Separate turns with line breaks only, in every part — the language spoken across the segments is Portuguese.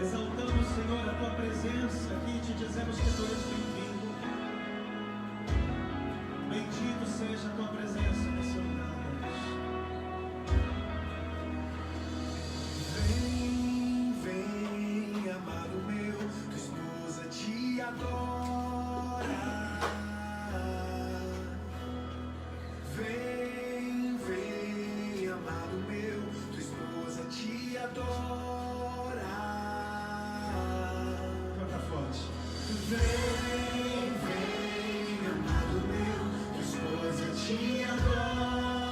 Exaltamos, Senhor, a tua presença aqui e te dizemos que tu és bem-vindo. Bendito seja a tua presença nesse lugar.
Vem, vem, amado meu, tua esposa te adora. Vem, vem, amado meu, tua esposa te adora.
Canta forte.
Vem, vem, amado meu, tua esposa te adora.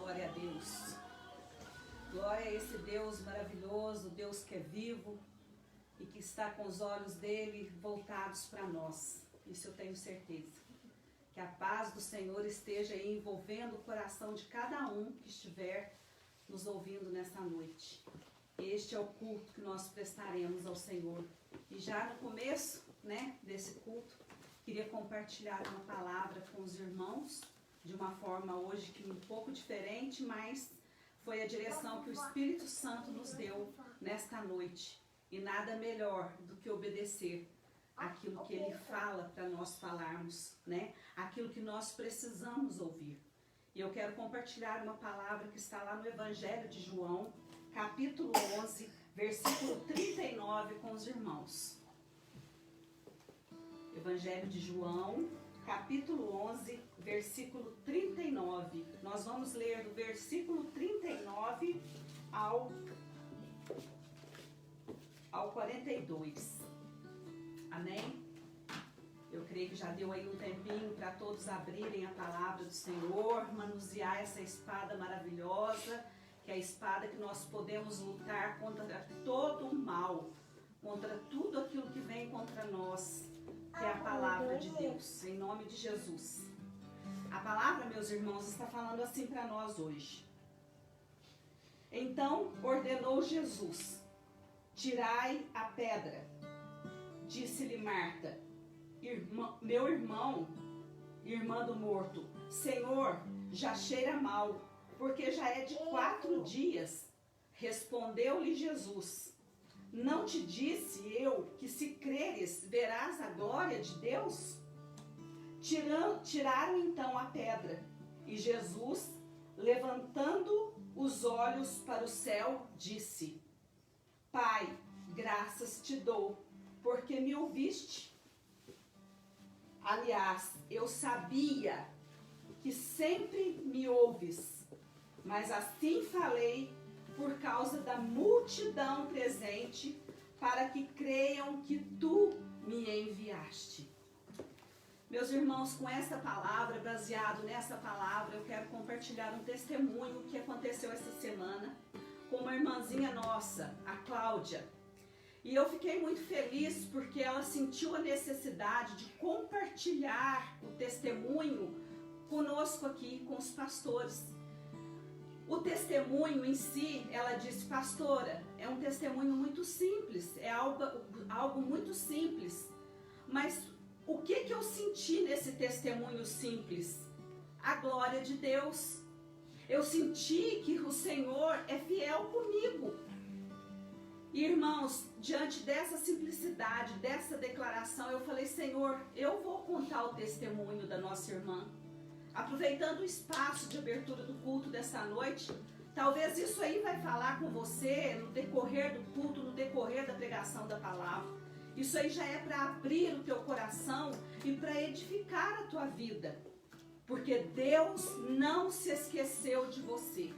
Glória a Deus. Glória a esse Deus maravilhoso, Deus que é vivo e que está com os olhos dele voltados para nós. Isso eu tenho certeza. Que a paz do Senhor esteja aí envolvendo o coração de cada um que estiver nos ouvindo nessa noite. Este é o culto que nós prestaremos ao Senhor. E já no começo, desse culto, queria compartilhar uma palavra com os irmãos, de uma forma hoje que um pouco diferente, mas foi a direção que o Espírito Santo nos deu nesta noite. E nada melhor do que obedecer aquilo que Ele fala para nós falarmos, aquilo que nós precisamos ouvir. E eu quero compartilhar uma palavra que está lá no Evangelho de João, capítulo 11, versículo 39 com os irmãos. Evangelho de João, capítulo 11, versículo 39. Nós vamos ler do versículo 39 ao 42. Amém? Eu creio que já deu aí um tempinho para todos abrirem a palavra do Senhor, manusear essa espada maravilhosa, que é a espada que nós podemos lutar contra todo o mal, contra tudo aquilo que vem contra nós, que é a palavra de Deus, em nome de Jesus. A palavra, meus irmãos, está falando assim para nós hoje. Então ordenou Jesus: tirai a pedra. Disse-lhe Marta: meu irmão, irmã do morto, Senhor, já cheira mal, porque já é de 4 dias. Respondeu-lhe Jesus: não te disse eu que se creres verás a glória de Deus? Tiraram então a pedra, e Jesus, levantando os olhos para o céu, disse: Pai, graças te dou, porque me ouviste. Aliás, eu sabia que sempre me ouves, mas assim falei por causa da multidão presente, para que creiam que tu me enviaste. Meus irmãos, com essa palavra, baseado nessa palavra, eu quero compartilhar um testemunho que aconteceu essa semana com uma irmãzinha nossa, a Cláudia. E eu fiquei muito feliz porque ela sentiu a necessidade de compartilhar o testemunho conosco aqui, com os pastores. O testemunho em si, ela disse: pastora, é um testemunho muito simples, é algo muito simples. Mas o que eu senti nesse testemunho simples? A glória de Deus. Eu senti que o Senhor é fiel comigo. Irmãos, diante dessa simplicidade, dessa declaração, eu falei: Senhor, eu vou contar o testemunho da nossa irmã. Aproveitando o espaço de abertura do culto dessa noite, talvez isso aí vai falar com você no decorrer do culto, no decorrer da pregação da palavra. Isso aí já é para abrir o teu coração e para edificar a tua vida. Porque Deus não se esqueceu de você.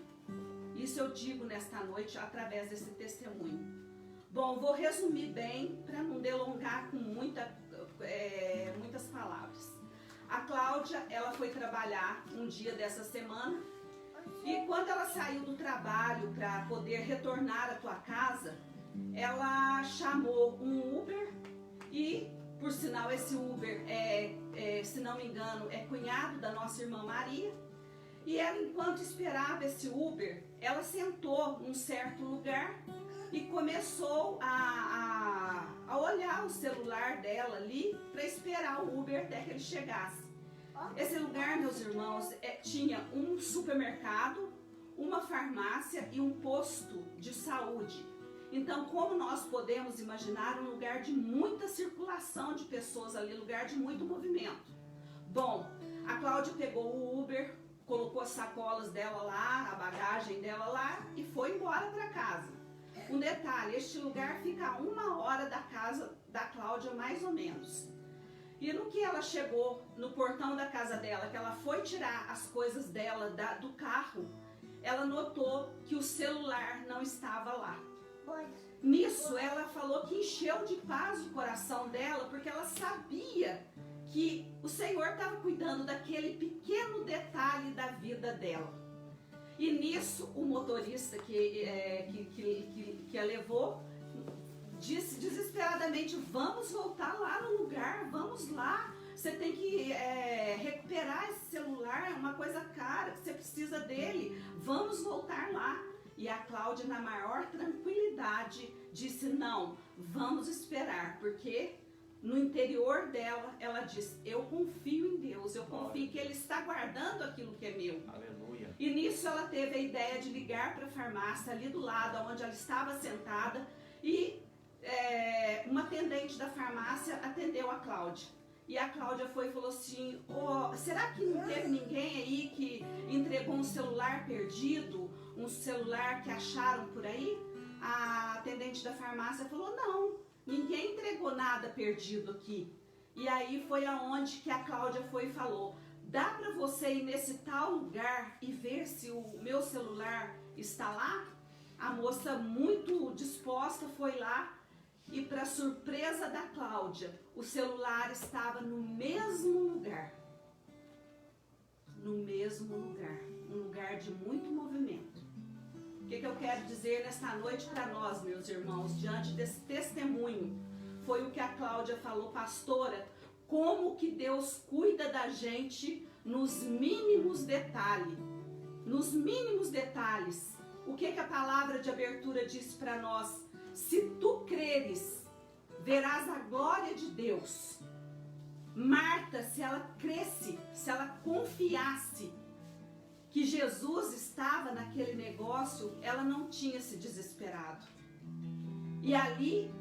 Isso eu digo nesta noite através desse testemunho. Bom, vou resumir bem para não delongar com muitas palavras. A Cláudia, ela foi trabalhar um dia dessa semana e quando ela saiu do trabalho para poder retornar à tua casa, ela chamou um Uber e, por sinal, esse Uber se não me engano, é cunhado da nossa irmã Maria. E ela, enquanto esperava esse Uber, ela sentou num certo lugar e começou a olhar o celular dela ali para esperar o Uber até que ele chegasse. Esse lugar, meus irmãos, tinha um supermercado, uma farmácia e um posto de saúde. Então, como nós podemos imaginar, um lugar de muita circulação de pessoas ali, lugar de muito movimento. Bom, a Cláudia pegou o Uber, colocou as sacolas dela lá, a bagagem dela lá e foi embora para casa. Um detalhe, este lugar fica a 1 hora da casa da Cláudia, mais ou menos. E no que ela chegou no portão da casa dela, que ela foi tirar as coisas dela do carro, ela notou que o celular não estava lá. Nisso, ela falou que encheu de paz o coração dela, porque ela sabia que o Senhor estava cuidando daquele pequeno detalhe da vida dela. E nisso, o motorista que a levou disse desesperadamente: vamos voltar lá no lugar, vamos lá. Você tem que recuperar esse celular, é uma coisa cara, você precisa dele. Vamos voltar lá. E a Cláudia, na maior tranquilidade, disse: não, vamos esperar, porque no interior dela, ela disse: eu confio em Deus, eu confio que Ele está guardando aquilo que é meu.
Aleluia.
E nisso ela teve a ideia de ligar para a farmácia ali do lado, onde ela estava sentada, e uma atendente da farmácia atendeu a Cláudia. E a Cláudia foi e falou assim: será que não teve ninguém aí que entregou um celular perdido, um celular que acharam por aí? A atendente da farmácia falou: não, ninguém entregou nada perdido aqui. E aí foi aonde que a Cláudia foi e falou: dá para você ir nesse tal lugar e ver se o meu celular está lá? A moça, muito disposta, foi lá. E para surpresa da Cláudia, o celular estava no mesmo lugar. No mesmo lugar. Um lugar de muito movimento. O que eu quero dizer nesta noite para nós, meus irmãos, diante desse testemunho? Foi o que a Cláudia falou: pastora, como que Deus cuida da gente nos mínimos detalhes. Nos mínimos detalhes. O que a palavra de abertura diz para nós? Se tu creres, verás a glória de Deus. Marta, se ela cresce, se ela confiasse que Jesus estava naquele negócio, ela não tinha se desesperado. E ali,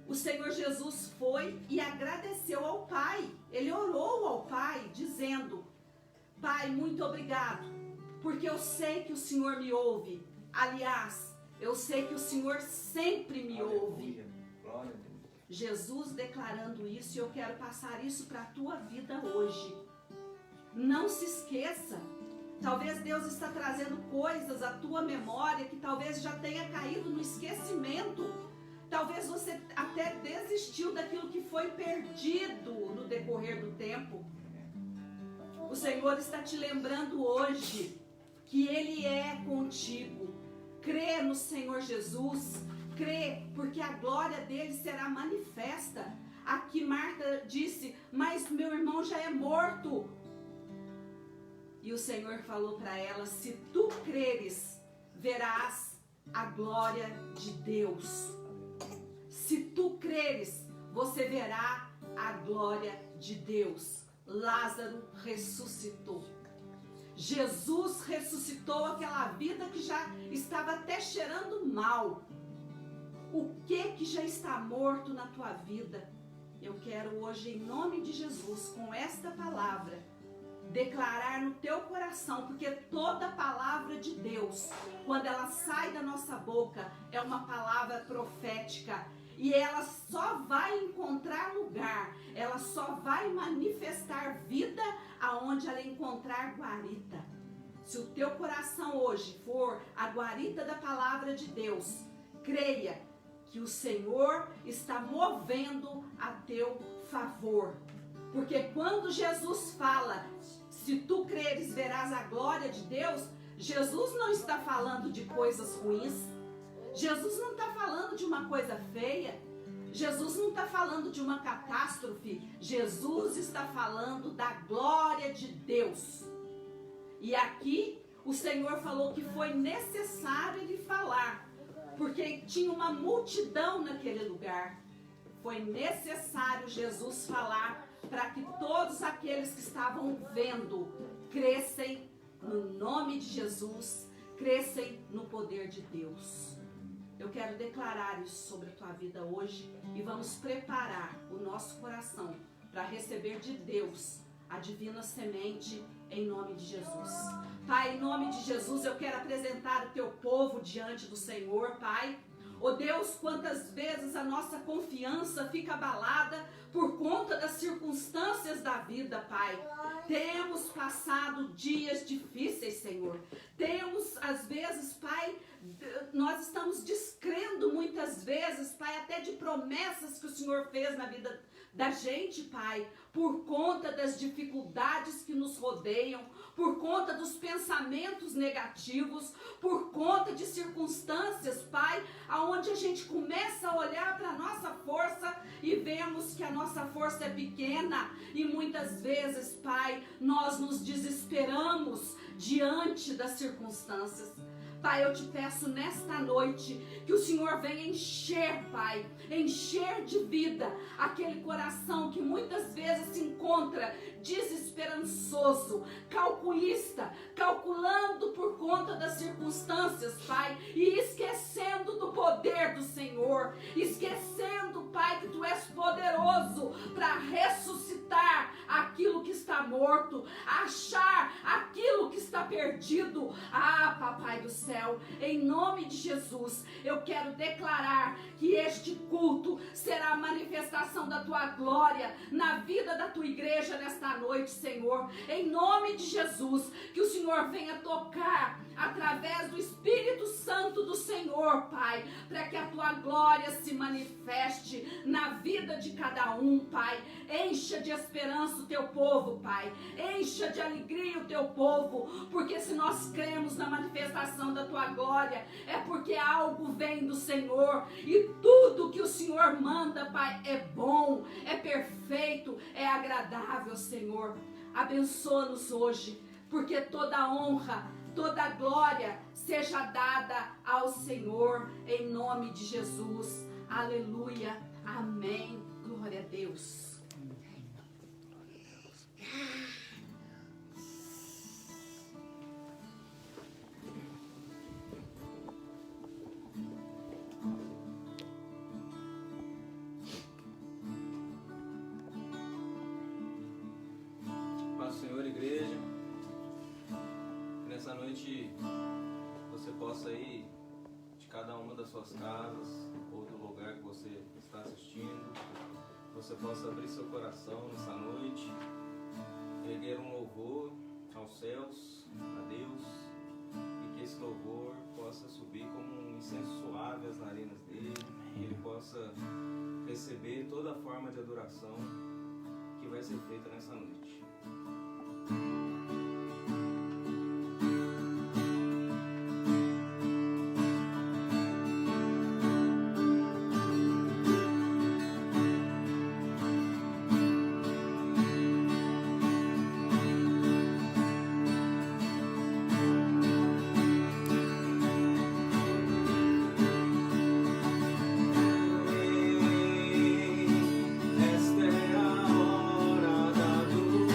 o Senhor Jesus foi e agradeceu ao Pai. Ele orou ao Pai, dizendo: Pai, muito obrigado, porque eu sei que o Senhor me ouve. Aliás, eu sei que o Senhor sempre me ouve.
Glória a Deus.
Jesus declarando isso, e eu quero passar isso para a tua vida hoje. Não se esqueça. Talvez Deus está trazendo coisas à tua memória que talvez já tenha caído no esquecimento. Talvez você até desistiu daquilo que foi perdido no decorrer do tempo. O Senhor está te lembrando hoje que Ele é contigo. Crê no Senhor Jesus, crê, porque a glória dele será manifesta. Aqui Marta disse: mas meu irmão já é morto. E o Senhor falou para ela: se tu creres, verás a glória de Deus. Se tu creres, você verá a glória de Deus. Lázaro ressuscitou. Jesus ressuscitou aquela vida que já estava até cheirando mal. O que já está morto na tua vida? Eu quero hoje, em nome de Jesus, com esta palavra, declarar no teu coração, porque toda palavra de Deus, quando ela sai da nossa boca, é uma palavra profética. E ela só vai encontrar lugar, ela só vai manifestar vida aonde ela encontrar guarita. Se o teu coração hoje for a guarita da palavra de Deus, creia que o Senhor está movendo a teu favor. Porque quando Jesus fala: se tu creres, verás a glória de Deus, Jesus não está falando de coisas ruins. Jesus não está falando de uma coisa feia. Jesus não está falando de uma catástrofe. Jesus está falando da glória de Deus. E aqui o Senhor falou que foi necessário Ele falar, porque tinha uma multidão naquele lugar. Foi necessário Jesus falar para que todos aqueles que estavam vendo crescem no nome de Jesus, crescem no poder de Deus. Eu quero declarar isso sobre a tua vida hoje e vamos preparar o nosso coração para receber de Deus a divina semente em nome de Jesus. Pai, em nome de Jesus, eu quero apresentar o teu povo diante do Senhor, Pai. Oh Deus, quantas vezes a nossa confiança fica abalada por conta das circunstâncias da vida, Pai. Temos passado dias difíceis, Senhor. Temos, às vezes, Pai, nós estamos descrendo muitas muitas vezes, Pai, até de promessas que o Senhor fez na vida da gente, Pai, por conta das dificuldades que nos rodeiam, por conta dos pensamentos negativos, por conta de circunstâncias, Pai, aonde a gente começa a olhar para a nossa força e vemos que a nossa força é pequena e muitas vezes, Pai, nós nos desesperamos diante das circunstâncias. Pai, eu te peço nesta noite que o Senhor venha encher, Pai, encher de vida aquele coração que muitas vezes se encontra desesperançoso, calculista, calculando por conta das circunstâncias, Pai, e esquecendo do poder do Senhor, esquecendo, Pai, que Tu és poderoso para ressuscitar aquilo que está morto, achar aquilo que está perdido. Ah, Papai do céu, em nome de Jesus, eu quero declarar que este culto será a manifestação da Tua glória na vida da Tua igreja nesta noite, Senhor. Em nome de Jesus, que o Senhor venha tocar através do Espírito Santo do Senhor, Pai, para que a Tua glória se manifeste na vida de cada um, Pai. Encha de esperança o Teu povo, Pai. Encha de alegria o Teu povo, porque se nós cremos na manifestação da Tua glória, é porque algo vem do Senhor, e tudo que o Senhor manda, Pai, é bom, é perfeito, é agradável, Senhor. Abençoa-nos hoje, porque toda honra, toda glória seja dada ao Senhor, em nome de Jesus. Aleluia, amém, glória a Deus.
Paz do Senhor, igreja. Que nessa noite você possa ir de cada uma das suas casas ou do lugar que você está assistindo, você possa abrir seu coração nessa noite, erguer um louvor aos céus, a Deus, e que esse louvor possa subir como um incenso suave às narinas dele, que ele possa receber toda a forma de adoração que vai ser feita nessa noite.
Esta é a hora da luz.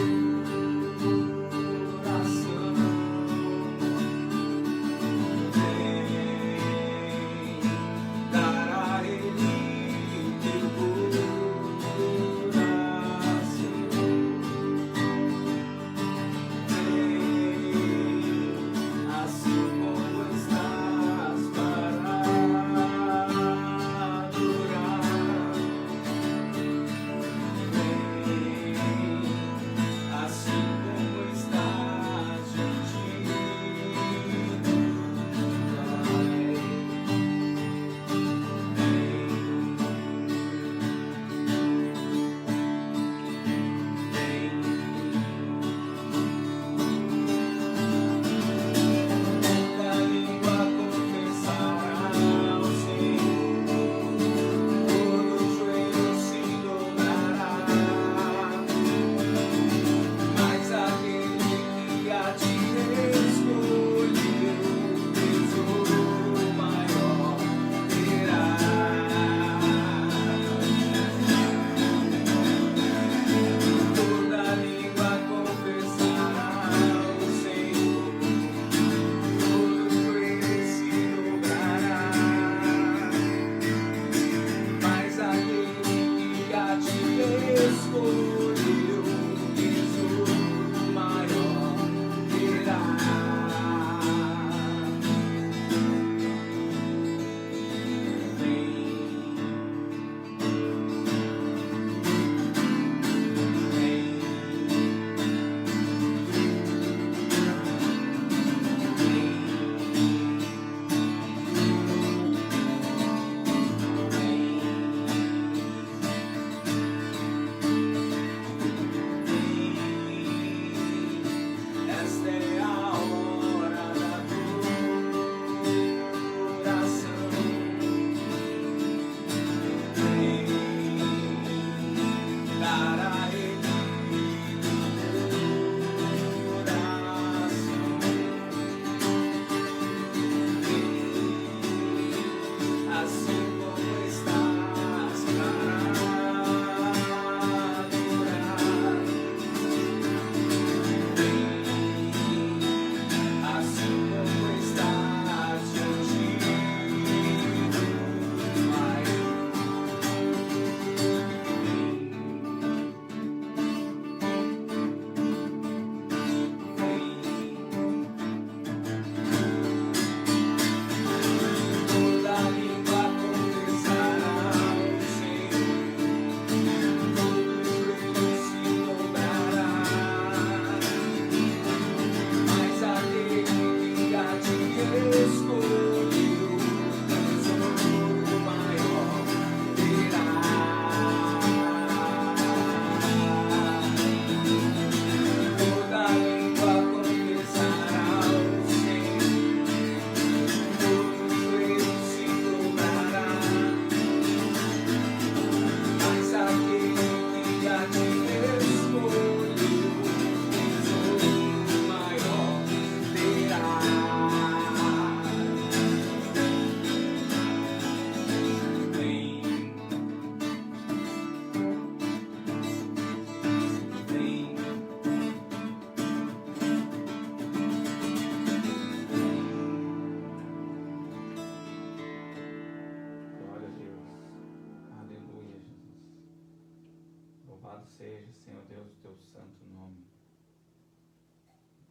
seja, Senhor Deus, o teu santo nome.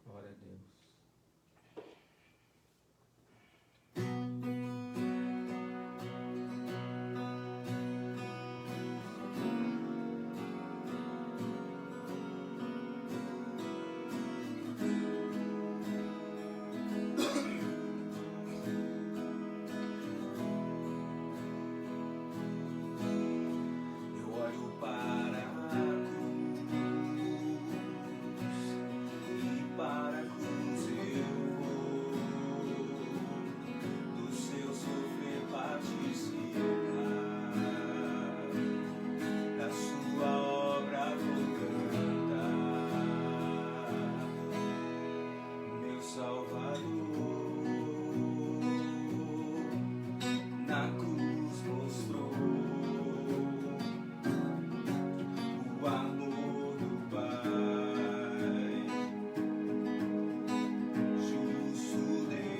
Glória a Deus.
Eu olho para a cruz e para a cruz eu vou, do seu sofrer participar, da sua obra vou cantar, meu Salvador na cruz mostrou o amor do Pai, justo Deus.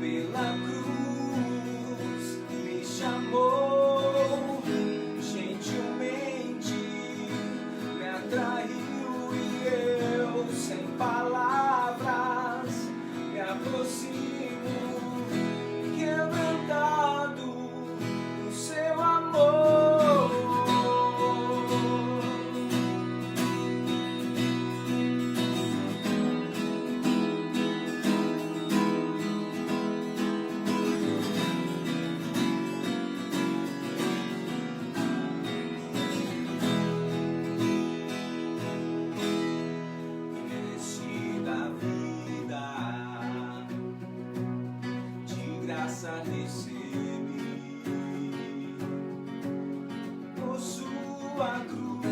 Pela cruz me chamou, gentilmente me atraiu e eu, sem palavras, me aproximo, quebrantado o seu amor. Merecida vida, de graça recebi, por sua cruz,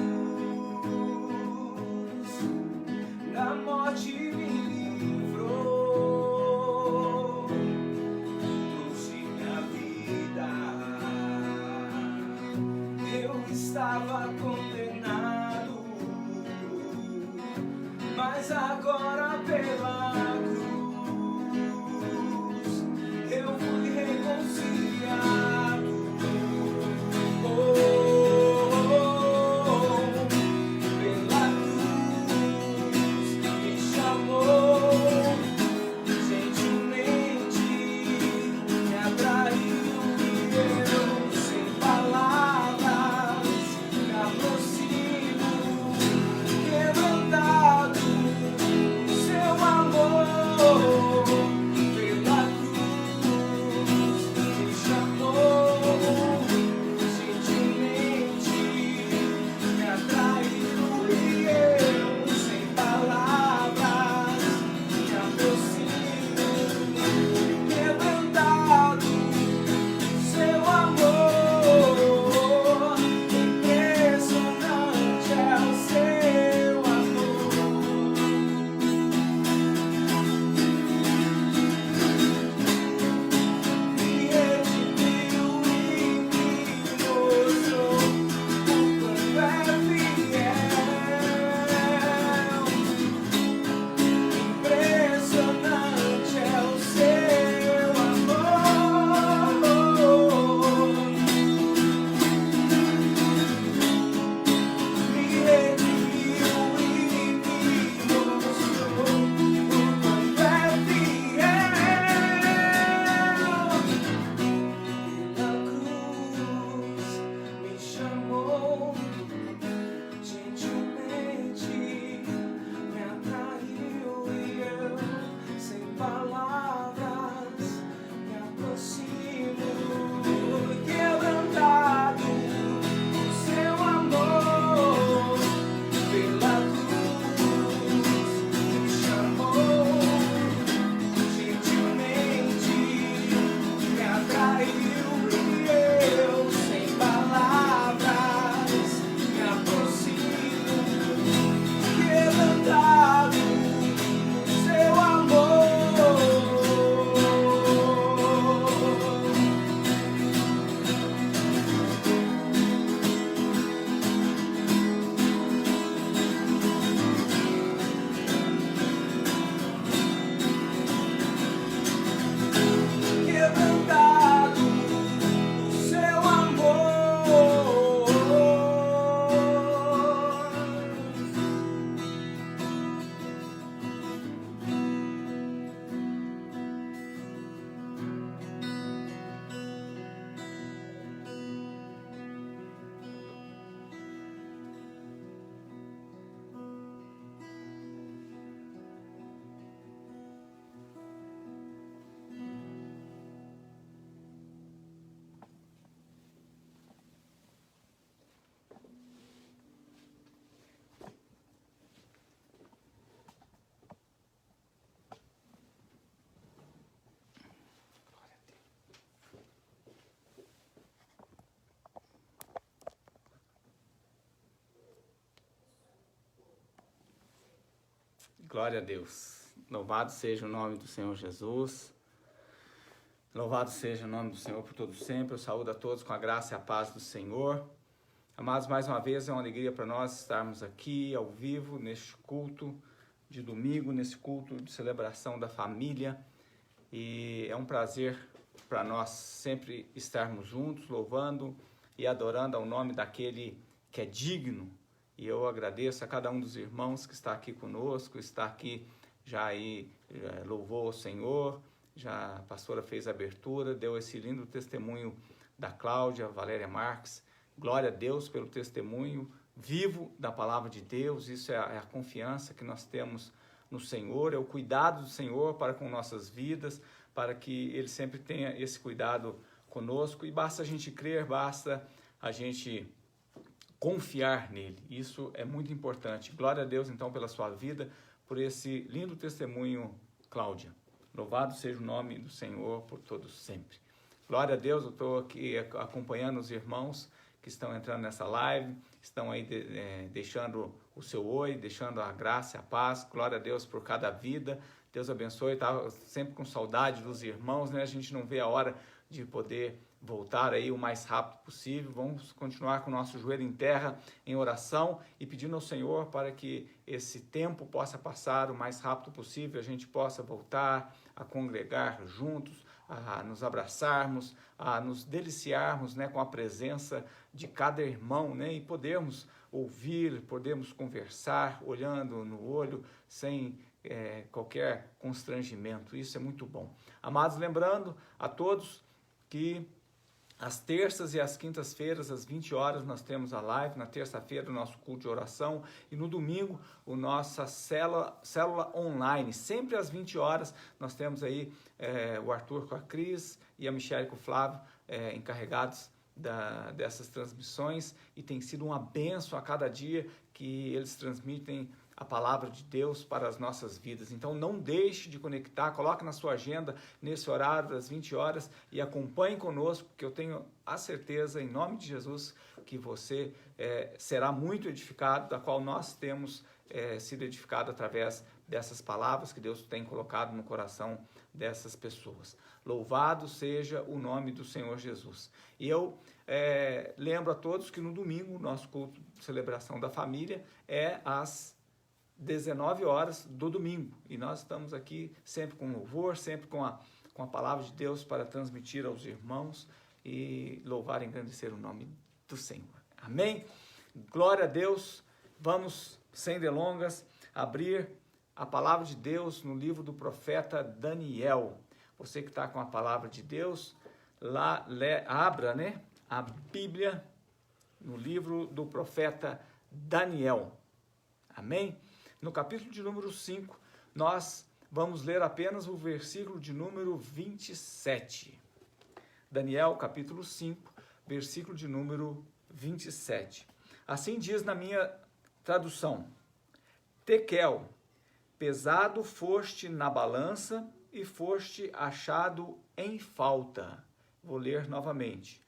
da morte me livrou, trouxe minha vida. Eu estava condenado, mas agora pela cruz eu fui reconciliado. Oh, pela cruz me chamou, gentilmente me atraiu e eu, sem palavras, me aproximo, quebrantado o seu amor.
Glória a Deus. Louvado seja o nome do Senhor Jesus. Louvado seja o nome do Senhor por todo sempre. Eu saúdo a todos com a graça e a paz do Senhor. Amados, mais uma vez é uma alegria para nós estarmos aqui ao vivo, neste culto de domingo, nesse culto de celebração da família. E é um prazer para nós sempre estarmos juntos, louvando e adorando ao nome daquele que é digno. E eu agradeço a cada um dos irmãos que está aqui conosco, está aqui já aí, louvou o Senhor, já a pastora fez a abertura, deu esse lindo testemunho da Cláudia, Valéria Marques. Glória a Deus pelo testemunho vivo da palavra de Deus. Isso é a confiança que nós temos no Senhor, é o cuidado do Senhor para com nossas vidas, para que Ele sempre tenha esse cuidado conosco. E basta a gente crer, basta a gente confiar nele. Isso é muito importante. Glória a Deus, então, pela sua vida, por esse lindo testemunho, Cláudia. Louvado seja o nome do Senhor por todos sempre. Glória a Deus, eu estou aqui acompanhando os irmãos que estão entrando nessa live, estão aí deixando o seu oi, deixando a graça e a paz. Glória a Deus por cada vida. Deus abençoe. Estava sempre com saudade dos irmãos, né? A gente não vê a hora de poder voltar aí o mais rápido possível. Vamos continuar com o nosso joelho em terra, em oração e pedindo ao Senhor para que esse tempo possa passar o mais rápido possível, a gente possa voltar a congregar juntos, a nos abraçarmos, a nos deliciarmos, né, com a presença de cada irmão, né, e podermos ouvir, podermos conversar, olhando no olho, sem qualquer constrangimento. Isso é muito bom. Amados, lembrando a todos que às terças e às quintas-feiras, às 20 horas, nós temos a live. Na terça-feira, o nosso culto de oração. E no domingo, a nossa célula online. Sempre às 20 horas, nós temos aí o Arthur com a Cris e a Michele com o Flávio encarregados dessas transmissões. E tem sido uma bênção a cada dia que eles transmitem a palavra de Deus para as nossas vidas. Então não deixe de conectar, coloque na sua agenda nesse horário das 20 horas e acompanhe conosco, que eu tenho a certeza, em nome de Jesus, que você será muito edificado, da qual nós temos sido edificado através dessas palavras que Deus tem colocado no coração dessas pessoas. Louvado seja o nome do Senhor Jesus. E eu lembro a todos que no domingo, o nosso culto de celebração da família é às 19 horas do domingo, e nós estamos aqui sempre com louvor, sempre com a palavra de Deus para transmitir aos irmãos e louvar e engrandecer o nome do Senhor. Amém? Glória a Deus. Vamos, sem delongas, abrir a palavra de Deus no livro do profeta Daniel. Você que está com a palavra de Deus, abra, né, a Bíblia no livro do profeta Daniel. Amém? No capítulo de número 5, nós vamos ler apenas o versículo de número 27. Daniel, capítulo 5, versículo de número 27. Assim diz na minha tradução: Tekel, pesado foste na balança e foste achado em falta. Vou ler novamente.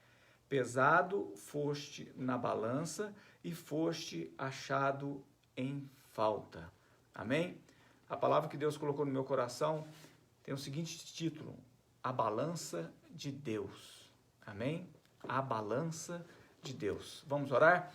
Pesado foste na balança e foste achado em falta. Amém? A palavra que Deus colocou no meu coração tem o seguinte título: A balança de Deus. Amém? A balança de Deus. Vamos orar?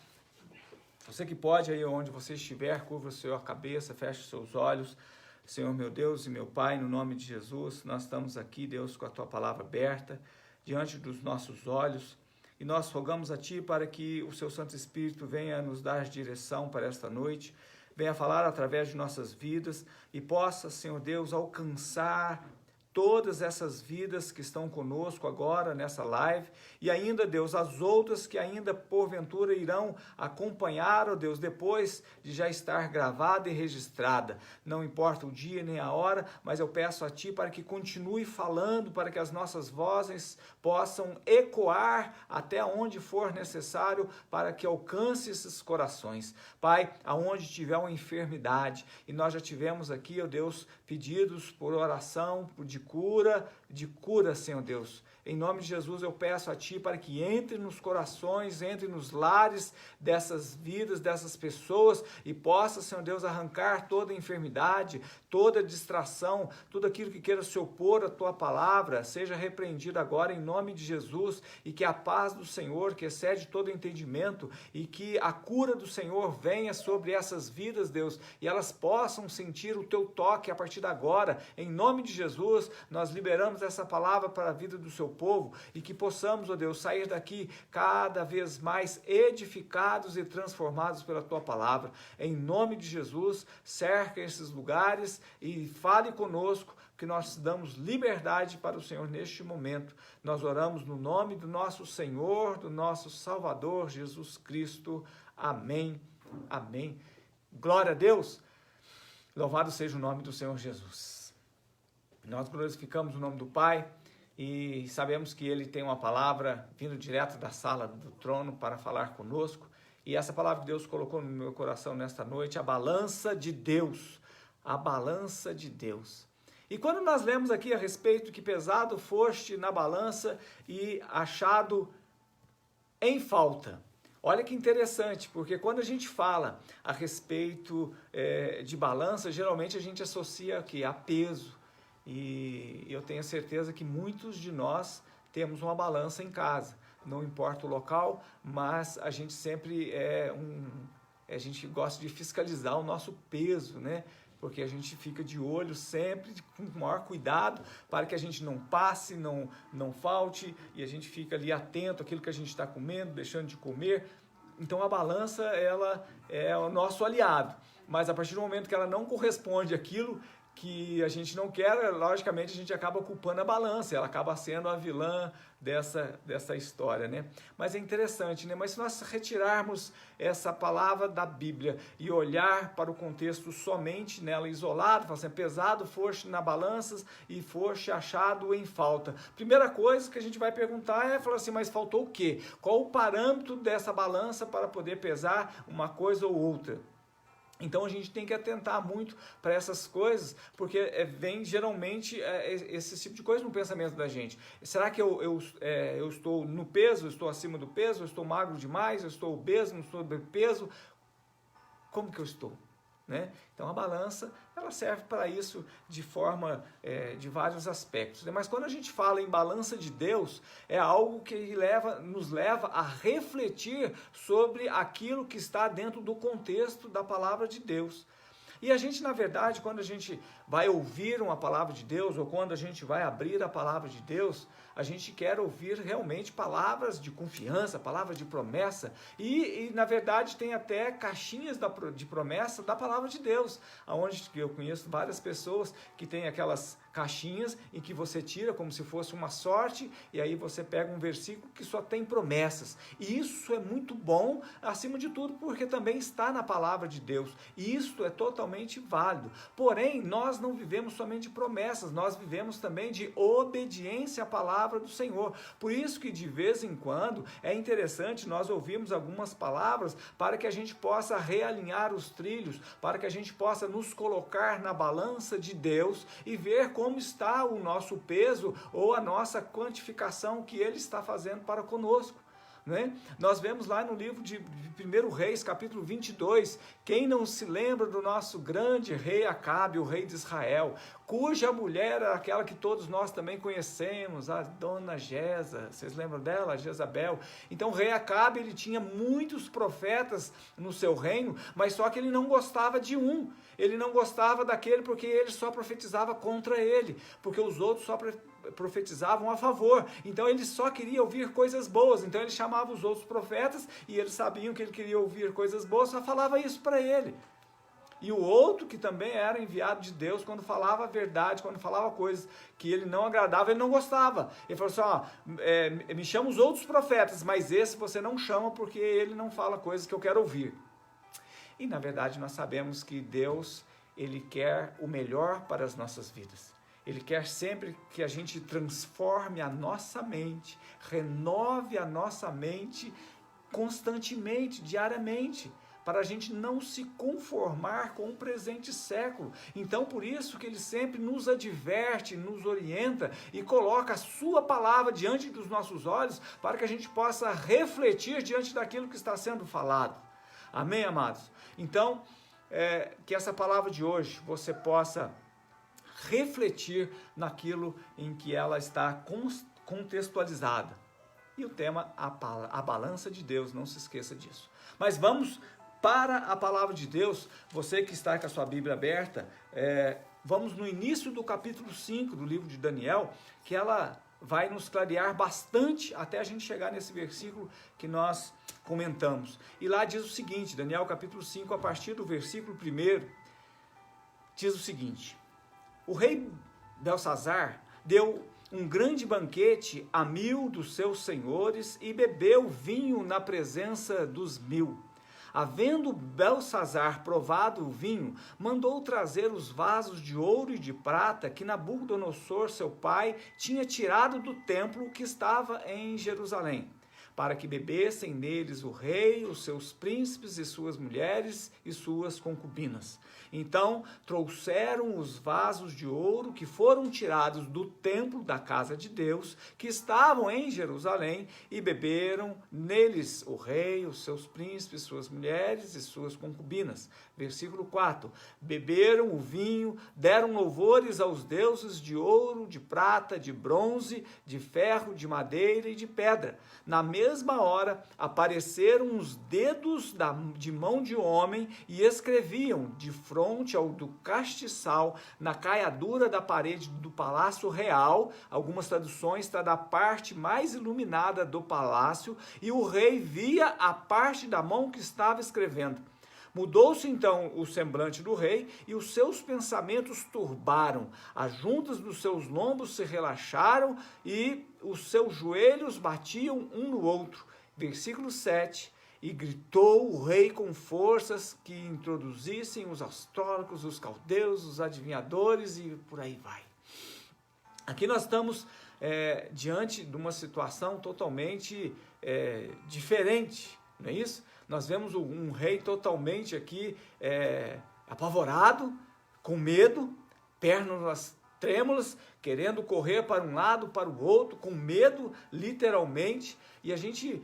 Você que pode, aí onde você estiver, curva a sua cabeça, feche os seus olhos. Senhor meu Deus e meu Pai, no nome de Jesus, nós estamos aqui, Deus, com a Tua palavra aberta, diante dos nossos olhos, e nós rogamos a Ti para que o Seu Santo Espírito venha nos dar direção para esta noite, venha falar através de nossas vidas e possa, Senhor Deus, alcançar todas essas vidas que estão conosco agora nessa live e ainda, Deus, as outras que ainda porventura irão acompanhar, ó Deus, depois de já estar gravada e registrada. Não importa o dia nem a hora, mas eu peço a Ti para que continue falando, para que as nossas vozes possam ecoar até onde for necessário para que alcance esses corações. Pai, aonde tiver uma enfermidade, e nós já tivemos aqui, ó Deus, pedidos por oração, de cura, Senhor Deus. Em nome de Jesus eu peço a Ti para que entre nos corações, entre nos lares dessas vidas, dessas pessoas e possa, Senhor Deus, arrancar toda enfermidade, toda distração, tudo aquilo que queira se opor à Tua palavra, seja repreendido agora em nome de Jesus e que a paz do Senhor, que excede todo entendimento e que a cura do Senhor venha sobre essas vidas, Deus, e elas possam sentir o Teu toque a partir de agora. Em nome de Jesus, nós liberamos essa palavra para a vida do Seu povo e que possamos, ó Deus, sair daqui cada vez mais edificados e transformados pela Tua palavra. Em nome de Jesus, cerca esses lugares e fale conosco, que nós damos liberdade para o Senhor neste momento. Nós oramos no nome do nosso Senhor, do nosso Salvador, Jesus Cristo. Amém, amém. Glória a Deus. Louvado seja o nome do Senhor Jesus. Nós glorificamos o nome do Pai e sabemos que Ele tem uma palavra vindo direto da sala do trono para falar conosco. E essa palavra que Deus colocou no meu coração nesta noite, a balança de Deus. A balança de Deus. E quando nós lemos aqui a respeito que pesado foste na balança e achado em falta. Olha que interessante, porque quando a gente fala a respeito de balança, geralmente a gente associa aqui a peso. E eu tenho certeza que muitos de nós temos uma balança em casa. Não importa o local, mas a gente sempre a gente gosta de fiscalizar o nosso peso, né? Porque a gente fica de olho sempre com o maior cuidado para que a gente não passe, não falte, e a gente fica ali atento àquilo que a gente está comendo, deixando de comer. Então a balança, ela é o nosso aliado, mas a partir do momento que ela não corresponde àquilo que a gente não quer, logicamente a gente acaba culpando a balança, ela acaba sendo a vilã dessa história, né? Mas é interessante, né? Mas se nós retirarmos essa palavra da Bíblia e olhar para o contexto somente nela isolado, falar assim, pesado foste na balança e foste achado em falta. Primeira coisa que a gente vai perguntar falar assim, mas faltou o quê? Qual o parâmetro dessa balança para poder pesar uma coisa ou outra? Então a gente tem que atentar muito para essas coisas, porque vem geralmente esse tipo de coisa no pensamento da gente. Será que eu estou no peso, eu estou acima do peso, eu estou magro demais, eu estou obeso, não estou de peso? Como que eu estou? Né? Então a balança, ela serve para isso de forma, de vários aspectos. Mas quando a gente fala em balança de Deus, é algo que nos leva a refletir sobre aquilo que está dentro do contexto da palavra de Deus. E a gente, na verdade, quando a gente vai ouvir uma palavra de Deus, ou quando a gente vai abrir a palavra de Deus, a gente quer ouvir realmente palavras de confiança, palavras de promessa, e na verdade tem até caixinhas de promessa da palavra de Deus, onde eu conheço várias pessoas que têm aquelas caixinhas em que você tira como se fosse uma sorte, e aí você pega um versículo que só tem promessas. E isso é muito bom, acima de tudo, porque também está na palavra de Deus. E isso é totalmente válido. Porém, nós não vivemos somente de promessas, nós vivemos também de obediência à palavra do Senhor. Por isso que de vez em quando é interessante nós ouvirmos algumas palavras para que a gente possa realinhar os trilhos, para que a gente possa nos colocar na balança de Deus e ver como está o nosso peso ou a nossa quantificação que Ele está fazendo para conosco. Né? Nós vemos lá no livro de 1 Reis, capítulo 22, quem não se lembra do nosso grande rei Acabe, o rei de Israel, cuja mulher era aquela que todos nós também conhecemos, a dona Jeza, vocês lembram dela, Jezabel? Então o rei Acabe, ele tinha muitos profetas no seu reino, mas só que ele não gostava de um, ele não gostava daquele porque ele só profetizava contra ele, porque os outros só profetizavam a favor, então ele só queria ouvir coisas boas, então ele chamava os outros profetas e eles sabiam que ele queria ouvir coisas boas, só falava isso para ele. E o outro, que também era enviado de Deus, quando falava a verdade, quando falava coisas que ele não agradava, ele não gostava. Ele falou assim, me chama os outros profetas, mas esse você não chama porque ele não fala coisas que eu quero ouvir. E na verdade nós sabemos que Deus, Ele quer o melhor para as nossas vidas. Ele quer sempre que a gente transforme a nossa mente, renove a nossa mente constantemente, diariamente, para a gente não se conformar com o presente século. Então, por isso que ele sempre nos adverte, nos orienta e coloca a sua palavra diante dos nossos olhos para que a gente possa refletir diante daquilo que está sendo falado. Amém, amados? Então, que essa palavra de hoje você possa refletir naquilo em que ela está contextualizada. E o tema, a balança de Deus, não se esqueça disso. Mas vamos para a palavra de Deus. Você que está com a sua Bíblia aberta, vamos no início do capítulo 5 do livro de Daniel, que ela vai nos clarear bastante até a gente chegar nesse versículo que nós comentamos. E lá diz o seguinte, Daniel capítulo 5, a partir do versículo 1, diz o seguinte: o rei Belsazar deu um grande banquete a 1000 dos seus senhores e bebeu vinho na presença dos 1000. Havendo Belsazar provado o vinho, mandou trazer os vasos de ouro e de prata que Nabucodonosor, seu pai, tinha tirado do templo que estava em Jerusalém, para que bebessem neles o rei, os seus príncipes e suas mulheres e suas concubinas. Então trouxeram os vasos de ouro que foram tirados do templo da casa de Deus, que estavam em Jerusalém, e beberam neles o rei, os seus príncipes, suas mulheres e suas concubinas. Versículo 4. Beberam o vinho, deram louvores aos deuses de ouro, de prata, de bronze, de ferro, de madeira e de pedra. Na mesma hora apareceram os dedos de mão de homem e escreviam de fronte ao do castiçal na caiadura da parede do palácio real. Algumas traduções está da parte mais iluminada do palácio, e o rei via a parte da mão que estava escrevendo. Mudou-se então o semblante do rei e os seus pensamentos turbaram. As juntas dos seus lombos se relaxaram e os seus joelhos batiam um no outro. Versículo 7. E gritou o rei com forças que introduzissem os astrólogos, os caldeus, os adivinhadores e por aí vai. Aqui nós estamos diante de uma situação totalmente diferente, não é isso? Nós vemos um rei totalmente aqui apavorado, com medo, pernas trêmulas, querendo correr para um lado, para o outro, com medo, literalmente. E a gente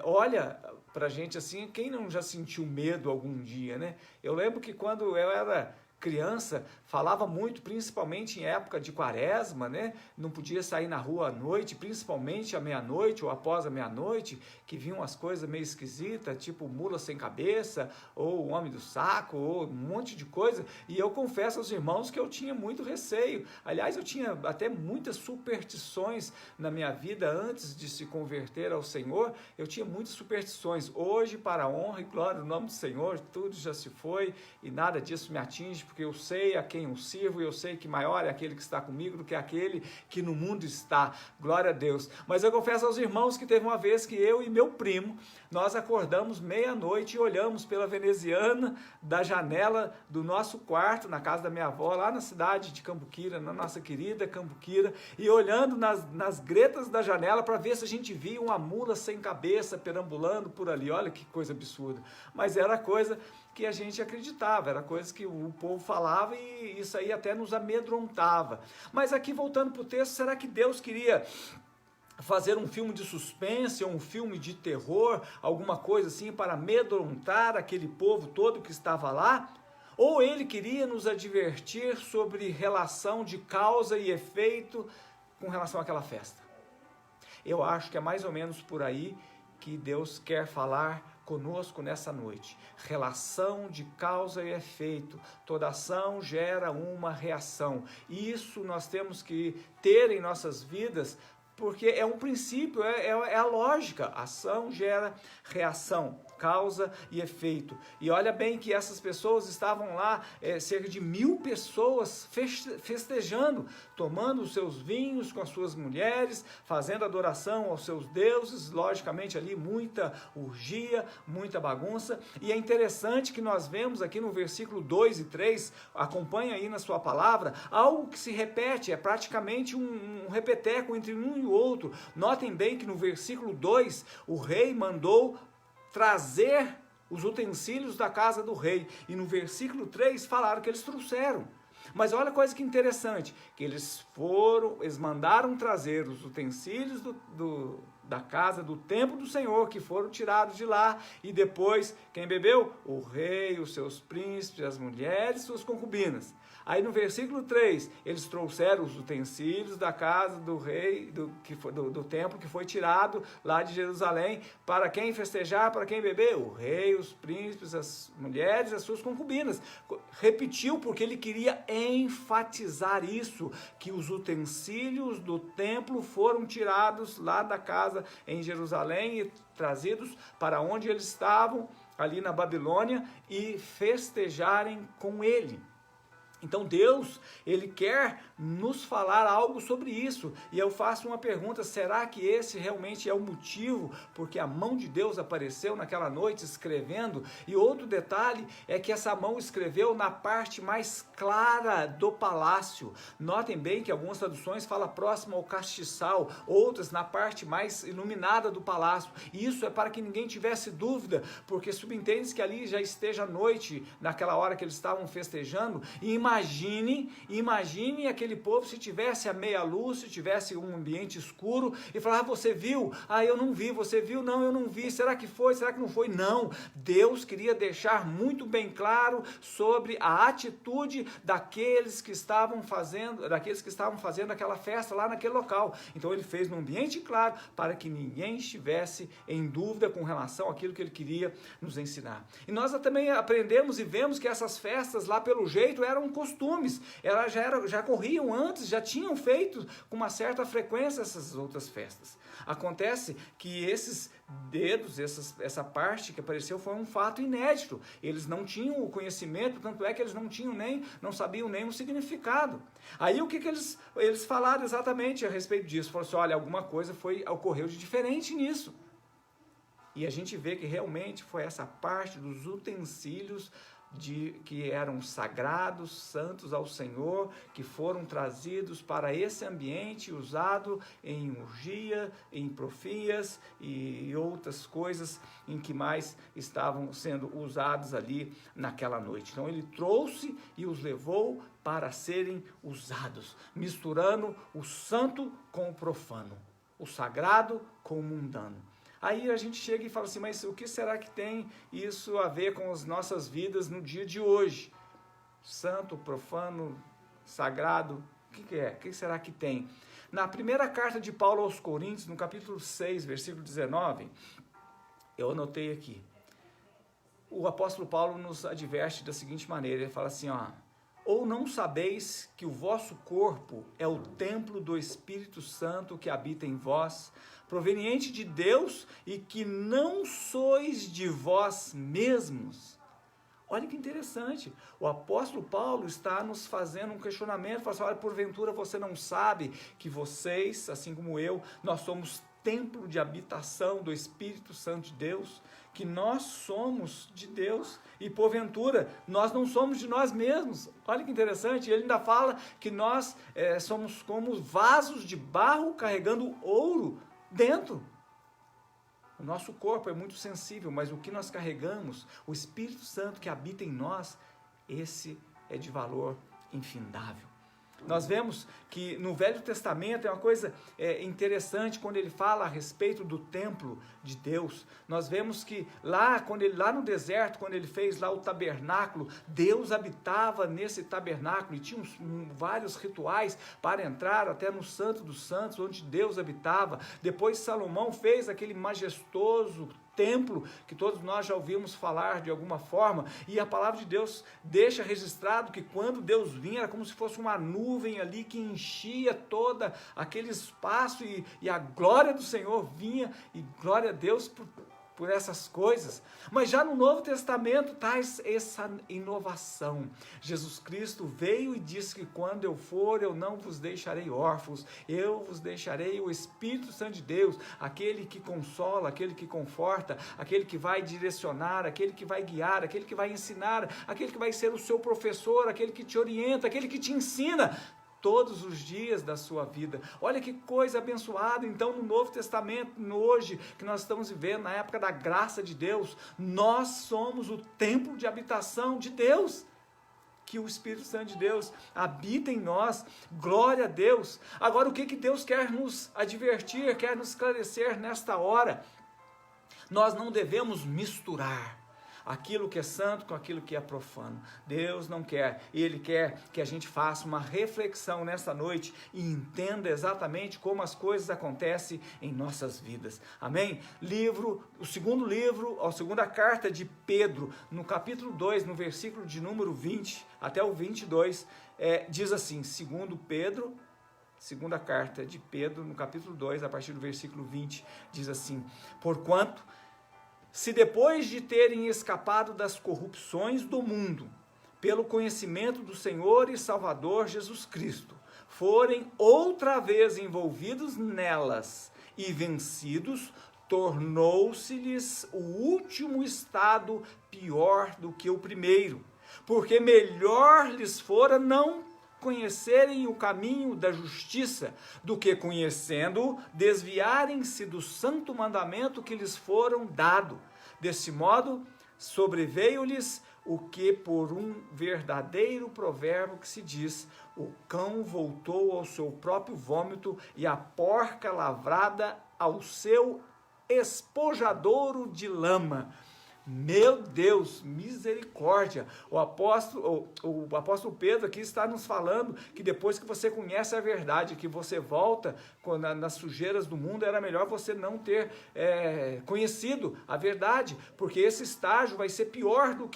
olha para a gente assim, quem não já sentiu medo algum dia, né? Eu lembro que quando eu era criança, falava muito, principalmente em época de quaresma, né? Não podia sair na rua à noite, principalmente à meia-noite ou após a meia-noite, que vinham as coisas meio esquisitas, tipo mula sem cabeça, ou o homem do saco, ou um monte de coisa, e eu confesso aos irmãos que eu tinha muito receio. Aliás, eu tinha até muitas superstições na minha vida antes de se converter ao Senhor. Eu tinha muitas superstições. Hoje, para a honra e glória do nome do Senhor, tudo já se foi e nada disso me atinge, porque eu sei a quem eu sirvo e eu sei que maior é aquele que está comigo do que aquele que no mundo está. Glória a Deus. Mas eu confesso aos irmãos que teve uma vez que eu e meu primo, nós acordamos meia-noite e olhamos pela veneziana da janela do nosso quarto, na casa da minha avó, lá na cidade de Cambuquira, na nossa querida Cambuquira, e olhando nas gretas da janela para ver se a gente via uma mula sem cabeça perambulando por ali. Olha que coisa absurda. Mas era coisa que a gente acreditava, era coisa que o povo falava e isso aí até nos amedrontava. Mas aqui, voltando para o texto, será que Deus queria fazer um filme de suspense ou um filme de terror, alguma coisa assim, para amedrontar aquele povo todo que estava lá? Ou ele queria nos advertir sobre relação de causa e efeito com relação àquela festa? Eu acho que é mais ou menos por aí que Deus quer falar conosco nessa noite. Relação de causa e efeito. Toda ação gera uma reação. Isso nós temos que ter em nossas vidas, porque é um princípio, é a lógica. Ação gera reação, causa e efeito. E olha bem que essas pessoas estavam lá, cerca de 1000 pessoas festejando, tomando os seus vinhos com as suas mulheres, fazendo adoração aos seus deuses, logicamente ali muita orgia, muita bagunça. E é interessante que nós vemos aqui no versículo 2 e 3, acompanha aí na sua palavra, algo que se repete, é praticamente um repeteco entre um e o outro. Notem bem que no versículo 2, o rei mandou trazer os utensílios da casa do rei. E no versículo 3 falaram que eles trouxeram. Mas olha a coisa que interessante, que eles mandaram trazer os utensílios da casa, do templo do Senhor, que foram tirados de lá, e depois, quem bebeu? O rei, os seus príncipes, as mulheres, suas concubinas. Aí no versículo 3, eles trouxeram os utensílios da casa do rei, do templo que foi tirado lá de Jerusalém, para quem festejar, para quem beber? O rei, os príncipes, as mulheres, as suas concubinas. Repetiu porque ele queria enfatizar isso, que os utensílios do templo foram tirados lá da casa em Jerusalém e trazidos para onde eles estavam, ali na Babilônia, e festejarem com ele. Então Deus, Ele quer nos falar algo sobre isso. E eu faço uma pergunta, será que esse realmente é o motivo porque a mão de Deus apareceu naquela noite escrevendo? E outro detalhe é que essa mão escreveu na parte mais clara do palácio. Notem bem que algumas traduções falam próximo ao castiçal, outras na parte mais iluminada do palácio. E isso é para que ninguém tivesse dúvida, porque subentende-se que ali já esteja noite, naquela hora que eles estavam festejando. E imagine aquele povo se tivesse a meia luz, se tivesse um ambiente escuro e falar, você viu? Eu não vi. Você viu? Não, eu não vi. Será que foi? Será que não foi? Não. Deus queria deixar muito bem claro sobre a atitude daqueles que estavam fazendo aquela festa lá naquele local. Então ele fez num ambiente claro para que ninguém estivesse em dúvida com relação àquilo que ele queria nos ensinar. E nós também aprendemos e vemos que essas festas lá pelo jeito eram costumes, elas já corriam antes, já tinham feito com uma certa frequência essas outras festas. Acontece que esses dedos, essa parte que apareceu foi um fato inédito. Eles não tinham o conhecimento, tanto é que eles não sabiam nem o significado. Aí o que eles falaram exatamente a respeito disso? Falaram assim, olha, alguma coisa ocorreu de diferente nisso. E a gente vê que realmente foi essa parte dos utensílios que eram sagrados, santos ao Senhor, que foram trazidos para esse ambiente, usado em urgia, em profias e outras coisas em que mais estavam sendo usados ali naquela noite. Então ele trouxe e os levou para serem usados, misturando o santo com o profano, o sagrado com o mundano. Aí a gente chega e fala assim, mas o que será que tem isso a ver com as nossas vidas no dia de hoje? Santo, profano, sagrado, o que é? O que será que tem? Na primeira carta de Paulo aos Coríntios, no capítulo 6, versículo 19, eu anotei aqui, o apóstolo Paulo nos adverte da seguinte maneira, ele fala assim, ou não sabeis que o vosso corpo é o templo do Espírito Santo que habita em vós, proveniente de Deus, e que não sois de vós mesmos? Olha que interessante, o apóstolo Paulo está nos fazendo um questionamento, fala assim, olha, porventura você não sabe que vocês, assim como eu, nós somos templo de habitação do Espírito Santo de Deus, que nós somos de Deus, e porventura nós não somos de nós mesmos. Olha que interessante, ele ainda fala que nós somos como vasos de barro carregando ouro dentro. O nosso corpo é muito sensível, mas o que nós carregamos, o Espírito Santo que habita em nós, esse é de valor infindável. Nós vemos que no Velho Testamento é uma coisa interessante quando ele fala a respeito do templo de Deus. Nós vemos que lá no deserto, quando ele fez lá o tabernáculo, Deus habitava nesse tabernáculo e tinha vários rituais para entrar até no Santo dos Santos, onde Deus habitava. Depois Salomão fez aquele majestoso templo, que todos nós já ouvimos falar de alguma forma, e a palavra de Deus deixa registrado que quando Deus vinha, era como se fosse uma nuvem ali que enchia todo aquele espaço, e a glória do Senhor vinha, e glória a Deus por essas coisas. Mas já no Novo Testamento traz essa inovação. Jesus Cristo veio e disse que quando eu for, eu não vos deixarei órfãos, eu vos deixarei o Espírito Santo de Deus, aquele que consola, aquele que conforta, aquele que vai direcionar, aquele que vai guiar, aquele que vai ensinar, aquele que vai ser o seu professor, aquele que te orienta, aquele que te ensina. todos os dias da sua vida. Olha que coisa abençoada. Então, no Novo Testamento, hoje, que nós estamos vivendo, na época da graça de Deus, nós somos o templo de habitação de Deus. Que o Espírito Santo de Deus habita em nós. Glória a Deus. Agora, o que Deus quer nos advertir, quer nos esclarecer nesta hora? Nós não devemos misturar aquilo que é santo com aquilo que é profano. Deus não quer, Ele quer que a gente faça uma reflexão nessa noite e entenda exatamente como as coisas acontecem em nossas vidas. Amém? A segunda carta de Pedro, no capítulo 2, no versículo de número 20 até o 22, diz assim, segunda carta de Pedro, no capítulo 2, a partir do versículo 20, diz assim: porquanto, se depois de terem escapado das corrupções do mundo, pelo conhecimento do Senhor e Salvador Jesus Cristo, forem outra vez envolvidos nelas e vencidos, tornou-se-lhes o último estado pior do que o primeiro, porque melhor lhes fora não conhecerem o caminho da justiça, do que conhecendo, desviarem-se do santo mandamento que lhes foram dado. Desse modo, sobreveio-lhes o que por um verdadeiro provérbio que se diz: o cão voltou ao seu próprio vômito e a porca lavrada ao seu espojadouro de lama. Meu Deus, misericórdia! O apóstolo Pedro aqui está nos falando que depois que você conhece a verdade, que você volta nas sujeiras do mundo, era melhor você não ter conhecido a verdade, porque esse estágio vai ser pior do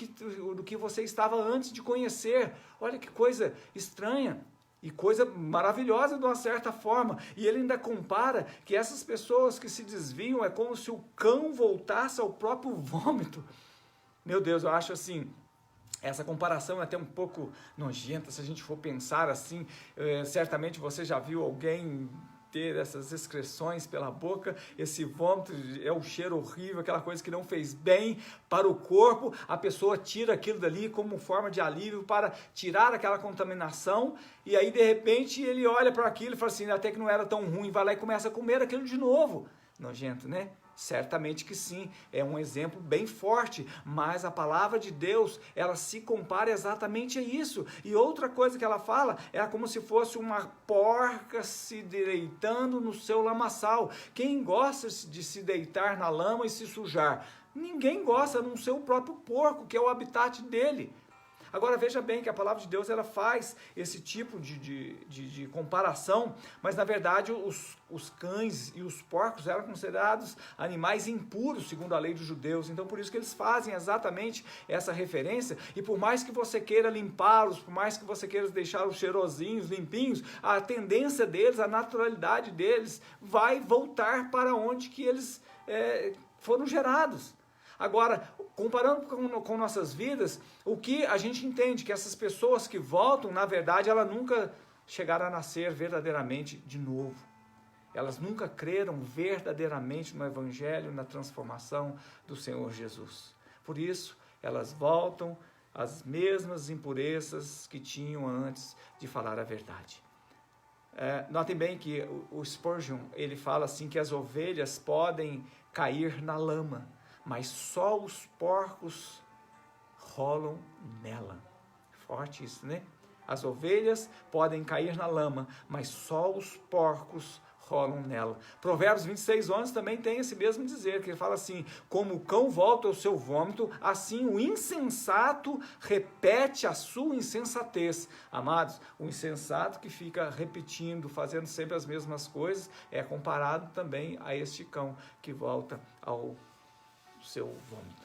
que você estava antes de conhecer. Olha que coisa estranha! E coisa maravilhosa de uma certa forma. E ele ainda compara que essas pessoas que se desviam é como se o cão voltasse ao próprio vômito. Meu Deus, eu acho assim, essa comparação é até um pouco nojenta, se a gente for pensar assim. Certamente você já viu alguém ter essas excreções pela boca, esse vômito é um cheiro horrível, aquela coisa que não fez bem para o corpo, a pessoa tira aquilo dali como forma de alívio para tirar aquela contaminação, e aí de repente ele olha para aquilo e fala assim, até que não era tão ruim, vai lá e começa a comer aquilo de novo. Nojento, né? Certamente que sim, é um exemplo bem forte, mas a palavra de Deus, ela se compara exatamente a isso. E outra coisa que ela fala, é como se fosse uma porca se deitando no seu lamaçal. Quem gosta de se deitar na lama e se sujar? Ninguém gosta, a não ser o próprio porco, que é o habitat dele. Agora veja bem que a palavra de Deus ela faz esse tipo de comparação, mas na verdade os cães e os porcos eram considerados animais impuros segundo a lei dos judeus, então por isso que eles fazem exatamente essa referência, e por mais que você queira limpá-los, por mais que você queira deixá-los cheirosinhos, limpinhos, a tendência deles, a naturalidade deles vai voltar para onde que eles foram gerados. Agora, comparando com nossas vidas, o que a gente entende que essas pessoas que voltam, na verdade, elas nunca chegaram a nascer verdadeiramente de novo. Elas nunca creram verdadeiramente no Evangelho, na transformação do Senhor Jesus. Por isso, elas voltam às mesmas impurezas que tinham antes de falar a verdade. Notem bem que o Spurgeon, ele fala assim que as ovelhas podem cair na lama, mas só os porcos rolam nela. Forte isso, né? As ovelhas podem cair na lama, mas só os porcos rolam nela. Provérbios 26:11 também tem esse mesmo dizer, que ele fala assim: como o cão volta ao seu vômito, assim o insensato repete a sua insensatez. Amados, o insensato que fica repetindo, fazendo sempre as mesmas coisas, é comparado também a este cão que volta ao seu vômito.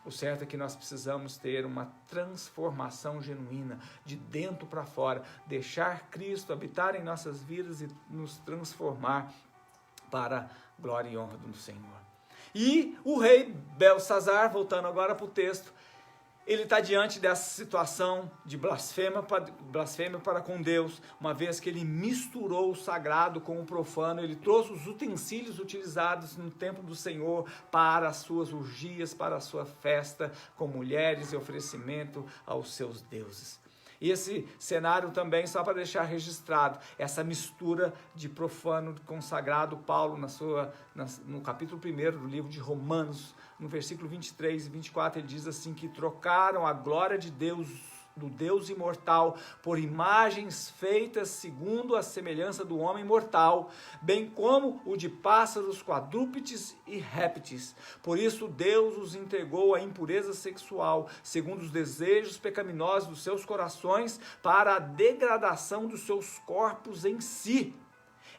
O certo é que nós precisamos ter uma transformação genuína, de dentro para fora, deixar Cristo habitar em nossas vidas e nos transformar para a glória e honra do Senhor. E o rei Belsazar, voltando agora para o texto, ele está diante dessa situação de blasfêmia para com Deus, uma vez que ele misturou o sagrado com o profano, ele trouxe os utensílios utilizados no templo do Senhor para as suas orgias, para a sua festa com mulheres e oferecimento aos seus deuses. E esse cenário também, só para deixar registrado, essa mistura de profano e consagrado, Paulo, no capítulo 1 do livro de Romanos, no versículo 23 e 24, ele diz assim, que trocaram a glória de Deus, do Deus imortal, por imagens feitas segundo a semelhança do homem mortal, bem como o de pássaros, quadrúpedes e répteis. Por isso Deus os entregou à impureza sexual, segundo os desejos pecaminosos dos seus corações, para a degradação dos seus corpos em si.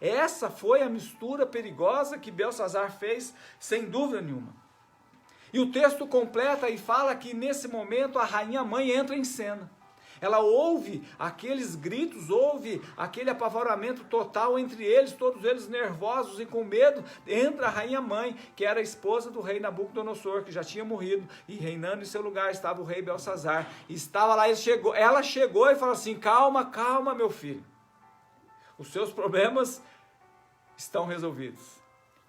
Essa foi a mistura perigosa que Beltsazar fez, sem dúvida nenhuma. E o texto completa e fala que nesse momento a rainha mãe entra em cena. Ela ouve aqueles gritos, ouve aquele apavoramento total entre eles, todos eles nervosos e com medo. Entra a rainha mãe, que era a esposa do rei Nabucodonosor, que já tinha morrido, e reinando em seu lugar estava o rei Beltsazar. E estava lá, ela chegou e falou assim, calma, calma, meu filho. Os seus problemas estão resolvidos.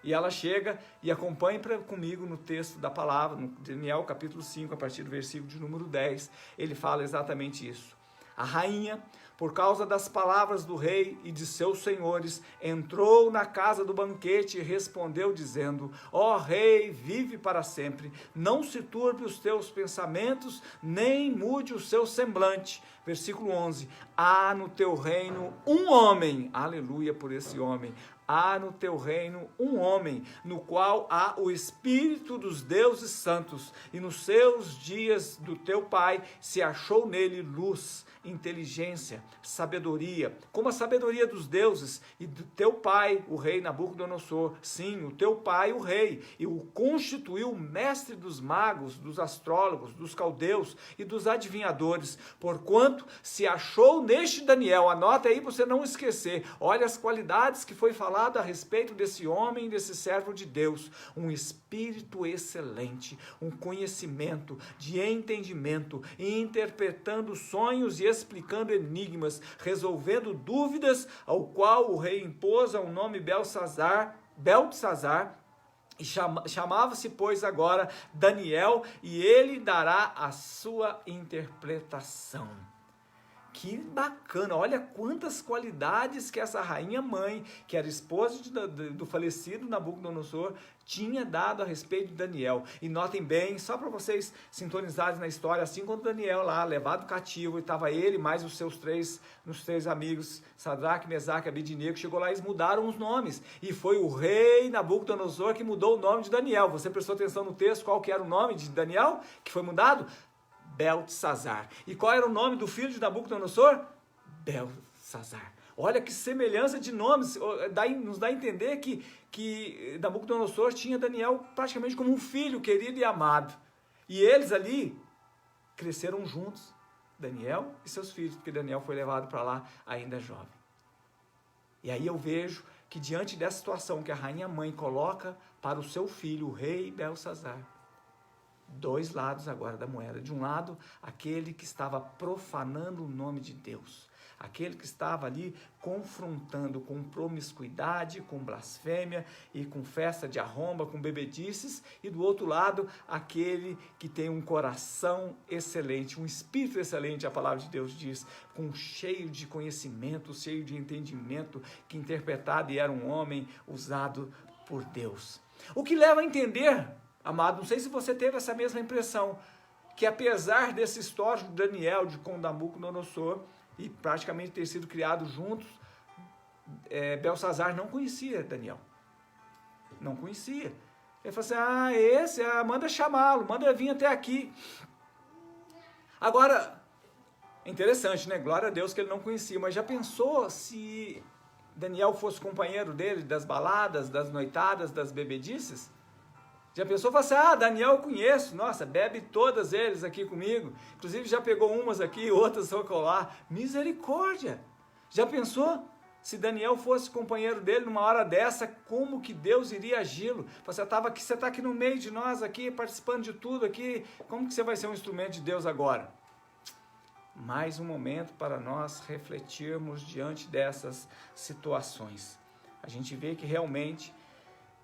E ela chega e acompanhe comigo no texto da palavra, no Daniel capítulo 5, a partir do versículo de número 10, ele fala exatamente isso. A rainha, por causa das palavras do rei e de seus senhores, entrou na casa do banquete e respondeu dizendo, ó rei, vive para sempre, não se turbe os teus pensamentos, nem mude o seu semblante. Versículo 11, há no teu reino um homem, aleluia por esse homem, há no teu reino um homem, no qual há o Espírito dos deuses santos, e nos seus dias do teu pai se achou nele luz, inteligência, sabedoria, como a sabedoria dos deuses, e do teu pai, o rei Nabucodonosor, sim, o teu pai, o rei, e o constituiu mestre dos magos, dos astrólogos, dos caldeus e dos adivinhadores, porquanto se achou neste Daniel, anota aí para você não esquecer, olha as qualidades que foi falado a respeito desse homem, desse servo de Deus, um espírito excelente, um conhecimento de entendimento, interpretando sonhos e explicando enigmas, resolvendo dúvidas, ao qual o rei impôs ao nome Beltsazar, e chamava-se, pois, agora Daniel, e ele dará a sua interpretação. Que bacana, olha quantas qualidades que essa rainha mãe, que era esposa do falecido Nabucodonosor, tinha dado a respeito de Daniel. E notem bem, só para vocês sintonizarem na história, assim como Daniel lá, levado cativo, e estava ele mais os três amigos, Sadraque, Mesaque e Abednego, chegou lá e eles mudaram os nomes. E foi o rei Nabucodonosor que mudou o nome de Daniel. Você prestou atenção no texto, qual que era o nome de Daniel que foi mudado? Beltsazar. E qual era o nome do filho de Nabucodonosor? Beltsazar. Olha que semelhança de nomes, nos dá a entender que Nabucodonosor tinha Daniel praticamente como um filho querido e amado. E eles ali cresceram juntos, Daniel e seus filhos, porque Daniel foi levado para lá ainda jovem. E aí eu vejo que diante dessa situação que a rainha mãe coloca para o seu filho, o rei Beltsazar, dois lados agora da moeda. De um lado, aquele que estava profanando o nome de Deus, aquele que estava ali confrontando com promiscuidade, com blasfêmia e com festa de arromba, com bebedices, e do outro lado, aquele que tem um coração excelente, um espírito excelente, a palavra de Deus diz, cheio de conhecimento, cheio de entendimento, que interpretado e era um homem usado por Deus. O que leva a entender, amado, não sei se você teve essa mesma impressão, que apesar desse histórico de Daniel, com Nabucodonosor, e praticamente ter sido criados juntos, Beltsazar não conhecia Daniel. Não conhecia. Ele falou assim, manda chamá-lo, manda vir até aqui. Agora, é interessante, né? Glória a Deus que ele não conhecia, mas já pensou se Daniel fosse companheiro dele das baladas, das noitadas, das bebedices? Já pensou, falou assim, Daniel eu conheço, nossa, bebe todas eles aqui comigo, inclusive já pegou umas aqui, outras lá, misericórdia. Já pensou se Daniel fosse companheiro dele numa hora dessa, como que Deus iria agi-lo? Você está aqui no meio de nós, aqui, participando de tudo aqui, como que você vai ser um instrumento de Deus agora? Mais um momento para nós refletirmos diante dessas situações. A gente vê que realmente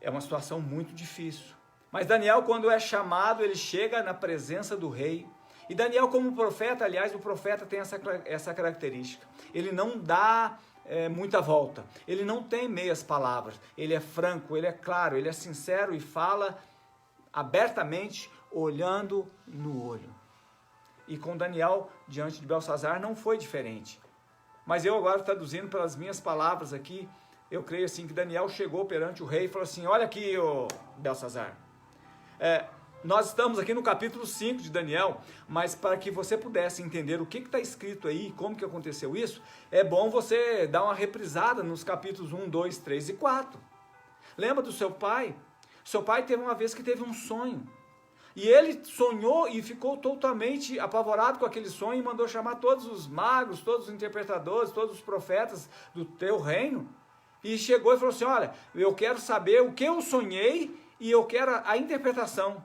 é uma situação muito difícil. Mas Daniel, quando é chamado, ele chega na presença do rei, E Daniel, como profeta, aliás, o profeta tem essa característica. Ele não dá muita volta. Ele não tem meias palavras. Ele é franco, ele é claro, ele é sincero e fala abertamente, olhando no olho. E com Daniel, diante de Beltsazar, não foi diferente. Mas eu agora, traduzindo pelas minhas palavras aqui, eu creio assim que Daniel chegou perante o rei e falou assim: olha aqui, ô Beltsazar, nós estamos aqui no capítulo 5 de Daniel, mas para que você pudesse entender o que está escrito aí, como que aconteceu isso, é bom você dar uma reprisada nos capítulos 1, 2, 3 e 4. Lembra do seu pai? Seu pai teve uma vez que teve um sonho. E ele sonhou e ficou totalmente apavorado com aquele sonho e mandou chamar todos os magos, todos os interpretadores, todos os profetas do teu reino. E chegou e falou assim: olha, eu quero saber o que eu sonhei e eu quero a interpretação.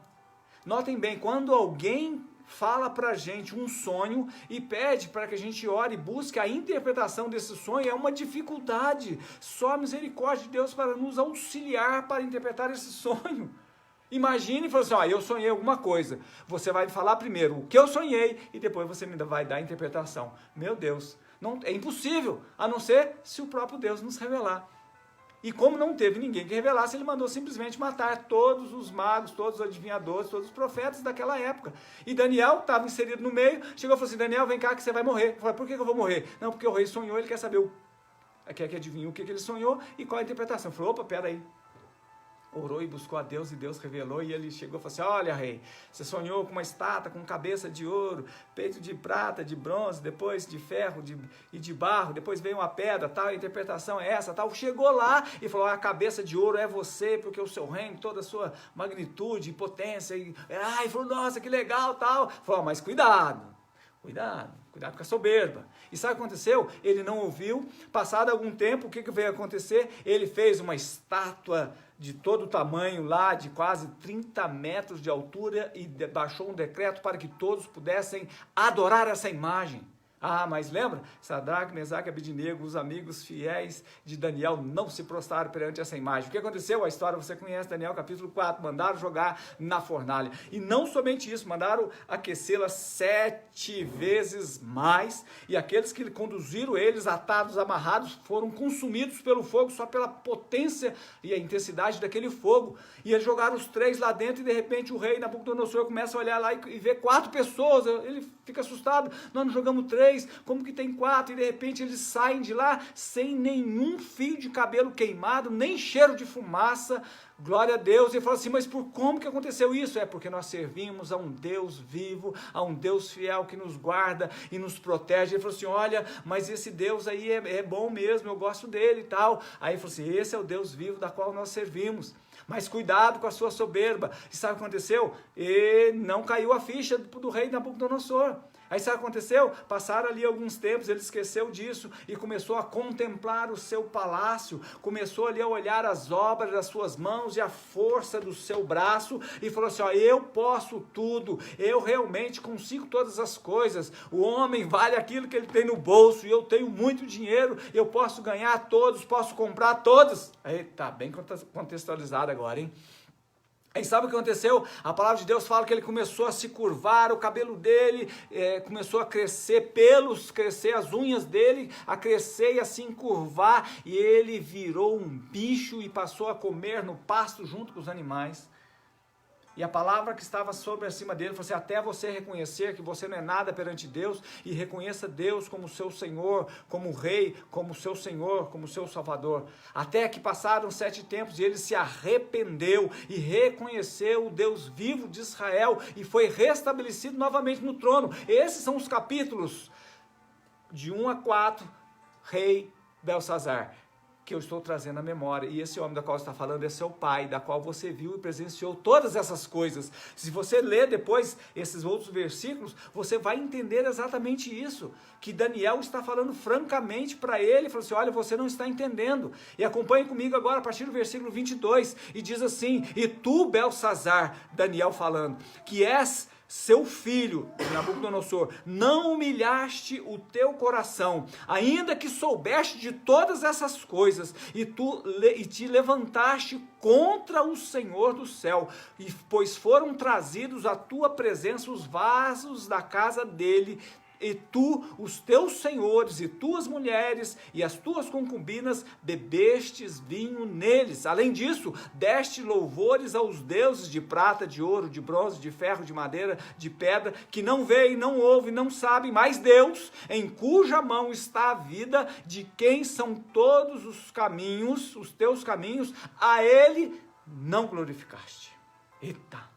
Notem bem, quando alguém fala para a gente um sonho e pede para que a gente ore e busque a interpretação desse sonho, é uma dificuldade. Só a misericórdia de Deus para nos auxiliar para interpretar esse sonho. Imagine e fala assim: ó, eu sonhei alguma coisa. Você vai falar primeiro o que eu sonhei e depois você me vai dar a interpretação. Meu Deus, não, é impossível, a não ser se o próprio Deus nos revelar. E como não teve ninguém que revelasse, ele mandou simplesmente matar todos os magos, todos os adivinhadores, todos os profetas daquela época. E Daniel estava inserido no meio, chegou e falou assim: Daniel, vem cá que você vai morrer. Eu falei: por que eu vou morrer? Não, porque o rei sonhou, ele quer saber quer que adivinhe o que ele sonhou e qual a interpretação. Eu falei: opa, peraí. Orou e buscou a Deus e Deus revelou, e ele chegou e falou assim: olha, rei, você sonhou com uma estátua com cabeça de ouro, peito de prata, de bronze, depois de ferro e de barro, depois veio uma pedra, tal, a interpretação é essa, tal. Chegou lá e falou: a cabeça de ouro é você, porque o seu reino, toda a sua magnitude e potência, e falou: nossa, que legal, tal. Falou: mas cuidado com a soberba. E sabe o que aconteceu? Ele não ouviu. Passado algum tempo, o que veio acontecer? Ele fez uma estátua de todo o tamanho lá, de quase 30 metros de altura, e baixou um decreto para que todos pudessem adorar essa imagem. Ah, mas lembra? Sadraque, Mesaque e Abednego, os amigos fiéis de Daniel, não se prostraram perante essa imagem. O que aconteceu? A história você conhece, Daniel capítulo 4, mandaram jogar na fornalha. E não somente isso, mandaram aquecê-la 7 vezes mais, e aqueles que conduziram eles, atados, amarrados, foram consumidos pelo fogo, só pela potência e a intensidade daquele fogo. E eles jogaram os 3 lá dentro, e de repente o rei Nabucodonosor começa a olhar lá e vê 4 pessoas, ele fica assustado: nós não jogamos 3, como que tem 4? E de repente eles saem de lá sem nenhum fio de cabelo queimado, nem cheiro de fumaça. Glória a Deus. E fala assim: mas por como que aconteceu isso? É porque nós servimos a um Deus vivo, a um Deus fiel que nos guarda e nos protege. Ele falou assim: olha, mas esse Deus aí é bom mesmo, eu gosto dele e tal. Aí ele falou assim: esse é o Deus vivo da qual nós servimos. Mas cuidado com a sua soberba. E sabe o que aconteceu? E não caiu a ficha do rei Nabucodonosor. Aí sabe o que aconteceu? Passaram ali alguns tempos, ele esqueceu disso e começou a contemplar o seu palácio, começou ali a olhar as obras das suas mãos e a força do seu braço e falou assim: ó, eu posso tudo, eu realmente consigo todas as coisas, o homem vale aquilo que ele tem no bolso e eu tenho muito dinheiro, eu posso ganhar todos, posso comprar todos. Aí tá bem contextualizado agora, hein? Aí sabe o que aconteceu? A palavra de Deus fala que ele começou a se curvar, o cabelo dele começou a crescer, pelos, crescer, as unhas dele a crescer e a se encurvar, e ele virou um bicho e passou a comer no pasto junto com os animais. E a palavra que estava sobre acima dele falou assim: até você reconhecer que você não é nada perante Deus e reconheça Deus como seu Senhor, como Rei, como seu Senhor, como seu Salvador. Até que passaram 7 tempos e ele se arrependeu e reconheceu o Deus vivo de Israel e foi restabelecido novamente no trono. Esses são os capítulos de 1 a 4, Rei Beltsazar, que eu estou trazendo à memória. E esse homem da qual está falando é seu pai, da qual você viu e presenciou todas essas coisas. Se você ler depois esses outros versículos, você vai entender exatamente isso, que Daniel está falando francamente para ele, falou assim: olha, você não está entendendo. E acompanhe comigo agora a partir do versículo 22, e diz assim: e tu, Beltsazar, Daniel falando, que és seu filho, Nabucodonosor, não humilhaste o teu coração, ainda que soubeste de todas essas coisas, e te levantaste contra o Senhor do céu, pois foram trazidos à tua presença os vasos da casa dele, e tu, os teus senhores, e tuas mulheres, e as tuas concubinas, bebestes vinho neles. Além disso, deste louvores aos deuses de prata, de ouro, de bronze, de ferro, de madeira, de pedra, que não veem, não ouvem, não sabem, mas Deus, em cuja mão está a vida, de quem são todos os caminhos, os teus caminhos, a ele não glorificaste. Eita!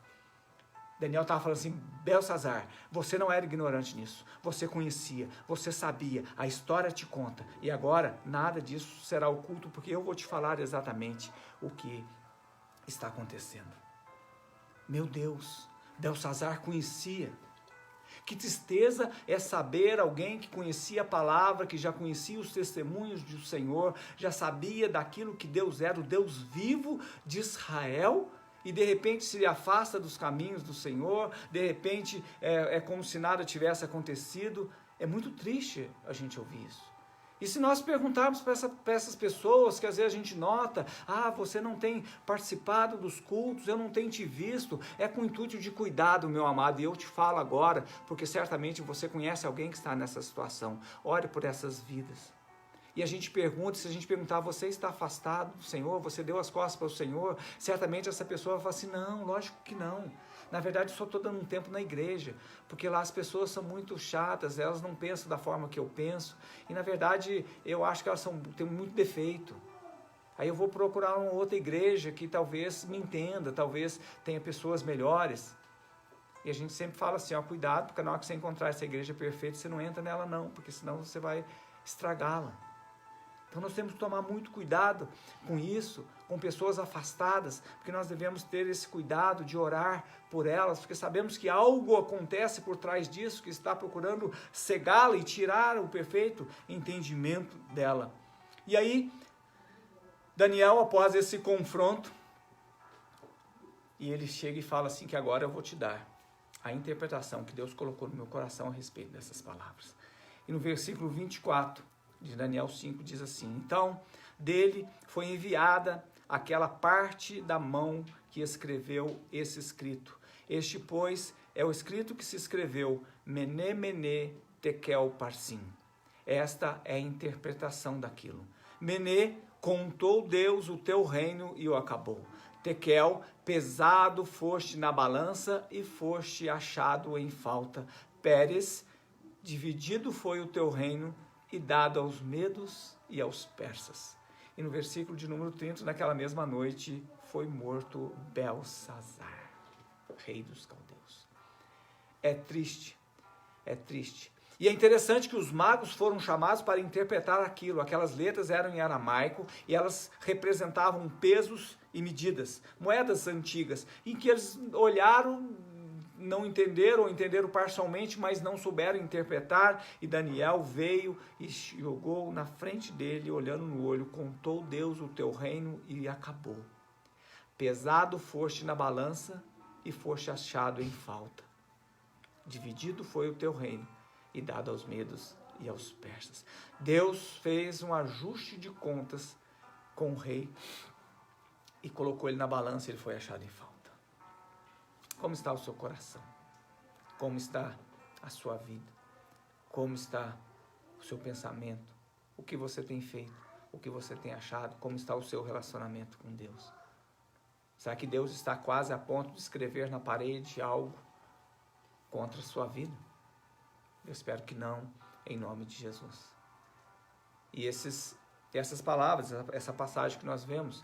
Daniel estava falando assim, Belsazar, você não era ignorante nisso, você conhecia, você sabia, a história te conta, e agora nada disso será oculto, porque eu vou te falar exatamente o que está acontecendo. Meu Deus, Belsazar conhecia. Que tristeza é saber alguém que conhecia a palavra, que já conhecia os testemunhos do Senhor, já sabia daquilo que Deus era, o Deus vivo de Israel, e de repente se afasta dos caminhos do Senhor, de repente é como se nada tivesse acontecido. É muito triste a gente ouvir isso. E se nós perguntarmos para essas pessoas, que às vezes a gente nota, você não tem participado dos cultos, eu não tenho te visto, é com o intuito de cuidado, meu amado, e eu te falo agora, porque certamente você conhece alguém que está nessa situação. Ore por essas vidas. E a gente pergunta, se a gente perguntar, você está afastado do Senhor? Você deu as costas para o Senhor? Certamente essa pessoa vai falar assim, não, lógico que não. Na verdade, eu só estou dando um tempo na igreja, porque lá as pessoas são muito chatas, elas não pensam da forma que eu penso, e na verdade, eu acho que elas têm muito defeito. Aí eu vou procurar uma outra igreja que talvez me entenda, talvez tenha pessoas melhores. E a gente sempre fala assim, cuidado, porque na hora que você encontrar essa igreja perfeita, você não entra nela não, porque senão você vai estragá-la. Então nós temos que tomar muito cuidado com isso, com pessoas afastadas, porque nós devemos ter esse cuidado de orar por elas, porque sabemos que algo acontece por trás disso, que está procurando cegá-la e tirar o perfeito entendimento dela. E aí, Daniel, após esse confronto, e ele chega e fala assim, que agora eu vou te dar a interpretação que Deus colocou no meu coração a respeito dessas palavras. E no versículo 24, de Daniel 5 diz assim, então dele foi enviada aquela parte da mão que escreveu esse escrito. Este, pois, é o escrito que se escreveu, Mene, Mene, Tekel, Parsim. Esta é a interpretação daquilo. Mene, contou Deus o teu reino e o acabou. Tekel, pesado foste na balança e foste achado em falta. Pérez, dividido foi o teu reino e dado aos medos e aos persas. E no versículo de número 30, naquela mesma noite, foi morto Belsazar, rei dos caldeus. É triste, é triste. E é interessante que os magos foram chamados para interpretar aquilo. Aquelas letras eram em aramaico e elas representavam pesos e medidas, moedas antigas, em que eles olharam, não entenderam, ou entenderam parcialmente, mas não souberam interpretar, e Daniel veio e jogou na frente dele, olhando no olho, contou Deus o teu reino e acabou. Pesado foste na balança e foste achado em falta. Dividido foi o teu reino e dado aos medos e aos persas. Deus fez um ajuste de contas com o rei e colocou ele na balança e ele foi achado em falta. Como está o seu coração? Como está a sua vida? Como está o seu pensamento? O que você tem feito? O que você tem achado? Como está o seu relacionamento com Deus? Será que Deus está quase a ponto de escrever na parede algo contra a sua vida? Eu espero que não, em nome de Jesus. E essas palavras, essa passagem que nós vemos,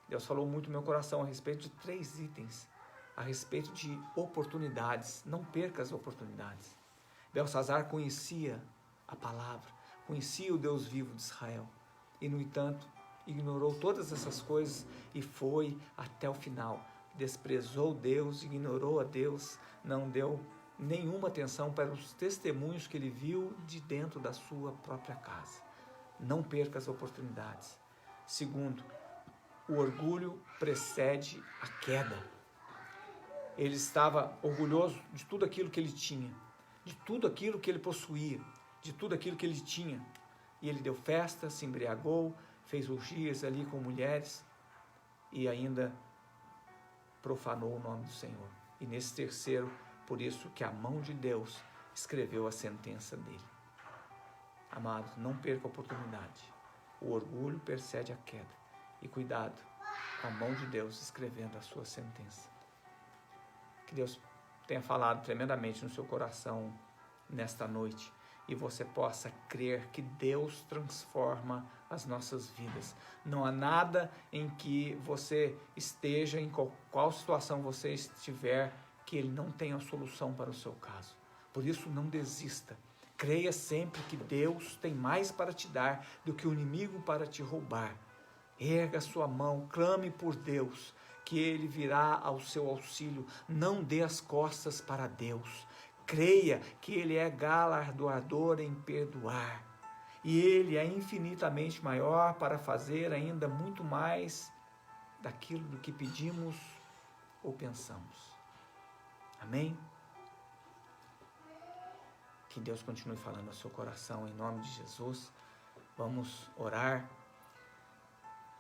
Deus falou muito no meu coração a respeito de 3 itens. A respeito de oportunidades, não perca as oportunidades. Belsazar conhecia a palavra, conhecia o Deus vivo de Israel, e no entanto, ignorou todas essas coisas e foi até o final. Desprezou Deus, ignorou a Deus, não deu nenhuma atenção para os testemunhos que ele viu de dentro da sua própria casa. Não perca as oportunidades. Segundo, o orgulho precede a queda. ele estava orgulhoso de tudo aquilo que ele tinha, de tudo aquilo que ele possuía, de tudo aquilo que ele tinha. E ele deu festa, se embriagou, fez orgias ali com mulheres e ainda profanou o nome do Senhor. E nesse terceiro, por isso que a mão de Deus escreveu a sentença dele. Amados, não perca a oportunidade. O orgulho precede a queda. E cuidado com a mão de Deus escrevendo a sua sentença. Que Deus tenha falado tremendamente no seu coração nesta noite e você possa crer que Deus transforma as nossas vidas. Não há nada em que você esteja, em qual situação você estiver, que Ele não tenha solução para o seu caso. Por isso, não desista. Creia sempre que Deus tem mais para te dar do que o inimigo para te roubar. Erga sua mão, clame por Deus, que Ele virá ao seu auxílio. Não dê as costas para Deus. Creia que Ele é galardoador em perdoar. E Ele é infinitamente maior para fazer ainda muito mais daquilo do que pedimos ou pensamos. Amém? Que Deus continue falando ao seu coração em nome de Jesus. Vamos orar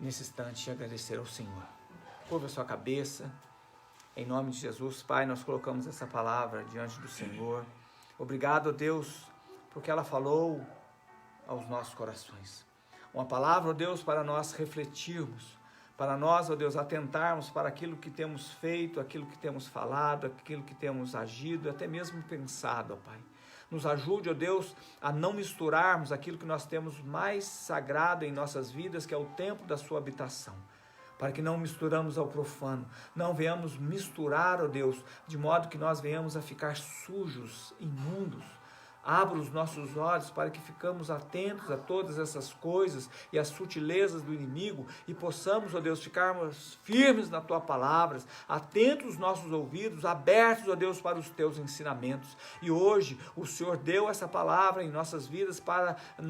nesse instante e agradecer ao Senhor. Curva a sua cabeça. Em nome de Jesus, Pai, nós colocamos essa palavra diante do Senhor. Obrigado, Deus, porque ela falou aos nossos corações. Uma palavra, ó Deus, para nós refletirmos, para nós, ó Deus, atentarmos para aquilo que temos feito, aquilo que temos falado, aquilo que temos agido, até mesmo pensado, ó Pai. Nos ajude, ó Deus, a não misturarmos aquilo que nós temos mais sagrado em nossas vidas, que é o templo da sua habitação. Para que não misturamos ao profano, não venhamos misturar, ó Deus, de modo que nós venhamos a ficar sujos, imundos. Abra os nossos olhos para que ficamos atentos a todas essas coisas e às sutilezas do inimigo e possamos, ó Deus, ficarmos firmes na Tua palavra, atentos os nossos ouvidos, abertos, ó Deus, para os Teus ensinamentos. E hoje o Senhor deu essa palavra em nossas vidas para a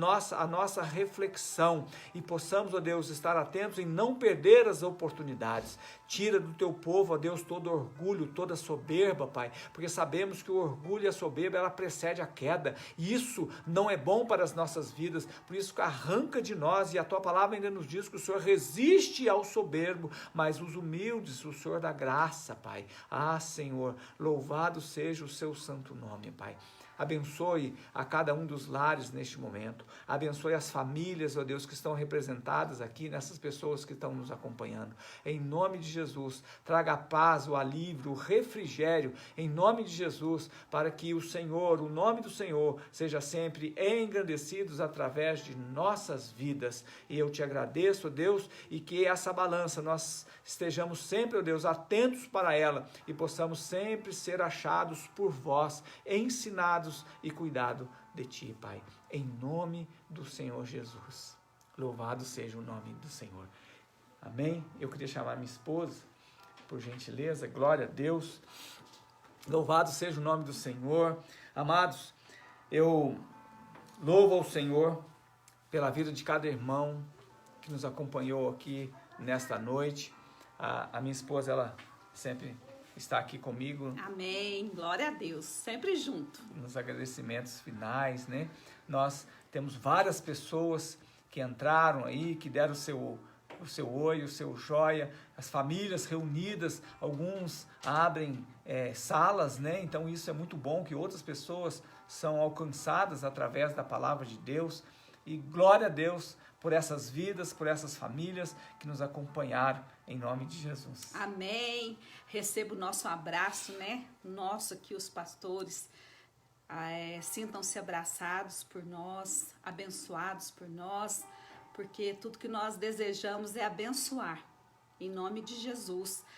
nossa reflexão e possamos, ó Deus, estar atentos em não perder as oportunidades. Tira do Teu povo, ó Deus, todo orgulho, toda soberba, Pai, porque sabemos que o orgulho e a soberba, ela precede a queda. E isso não é bom para as nossas vidas, por isso arranca de nós, e a Tua palavra ainda nos diz que o Senhor resiste ao soberbo, mas os humildes o Senhor dá graça, Pai. Ah, Senhor, louvado seja o Seu santo nome, Pai. Abençoe a cada um dos lares neste momento. Abençoe as famílias, ó Deus, que estão representadas aqui, nessas pessoas que estão nos acompanhando. Em nome de Jesus, traga a paz, o alívio, o refrigério, em nome de Jesus, para que o Senhor, o nome do Senhor, seja sempre engrandecido através de nossas vidas. E eu te agradeço, ó Deus, e que essa balança nós estejamos sempre, ó Deus, atentos para ela e possamos sempre ser achados por vós, ensinados e cuidado de Ti, Pai, em nome do Senhor Jesus. Louvado seja o nome do Senhor. Amém? Eu queria chamar minha esposa, por gentileza. Glória a Deus. Louvado seja o nome do Senhor. Amados, eu louvo ao Senhor pela vida de cada irmão que nos acompanhou aqui nesta noite. A minha esposa, ela sempre está aqui comigo.
Amém, glória a Deus, sempre junto.
Nos agradecimentos finais, né? Nós temos várias pessoas que entraram aí, que deram o seu oi, o seu joia, as famílias reunidas, alguns abrem salas, né? Então isso é muito bom, que outras pessoas são alcançadas através da palavra de Deus. E glória a Deus por essas vidas, por essas famílias que nos acompanharam, em nome de Jesus.
Amém. Receba o nosso abraço, né? Nosso aqui, os pastores, sintam-se abraçados por nós, abençoados por nós, porque tudo que nós desejamos é abençoar, em nome de Jesus.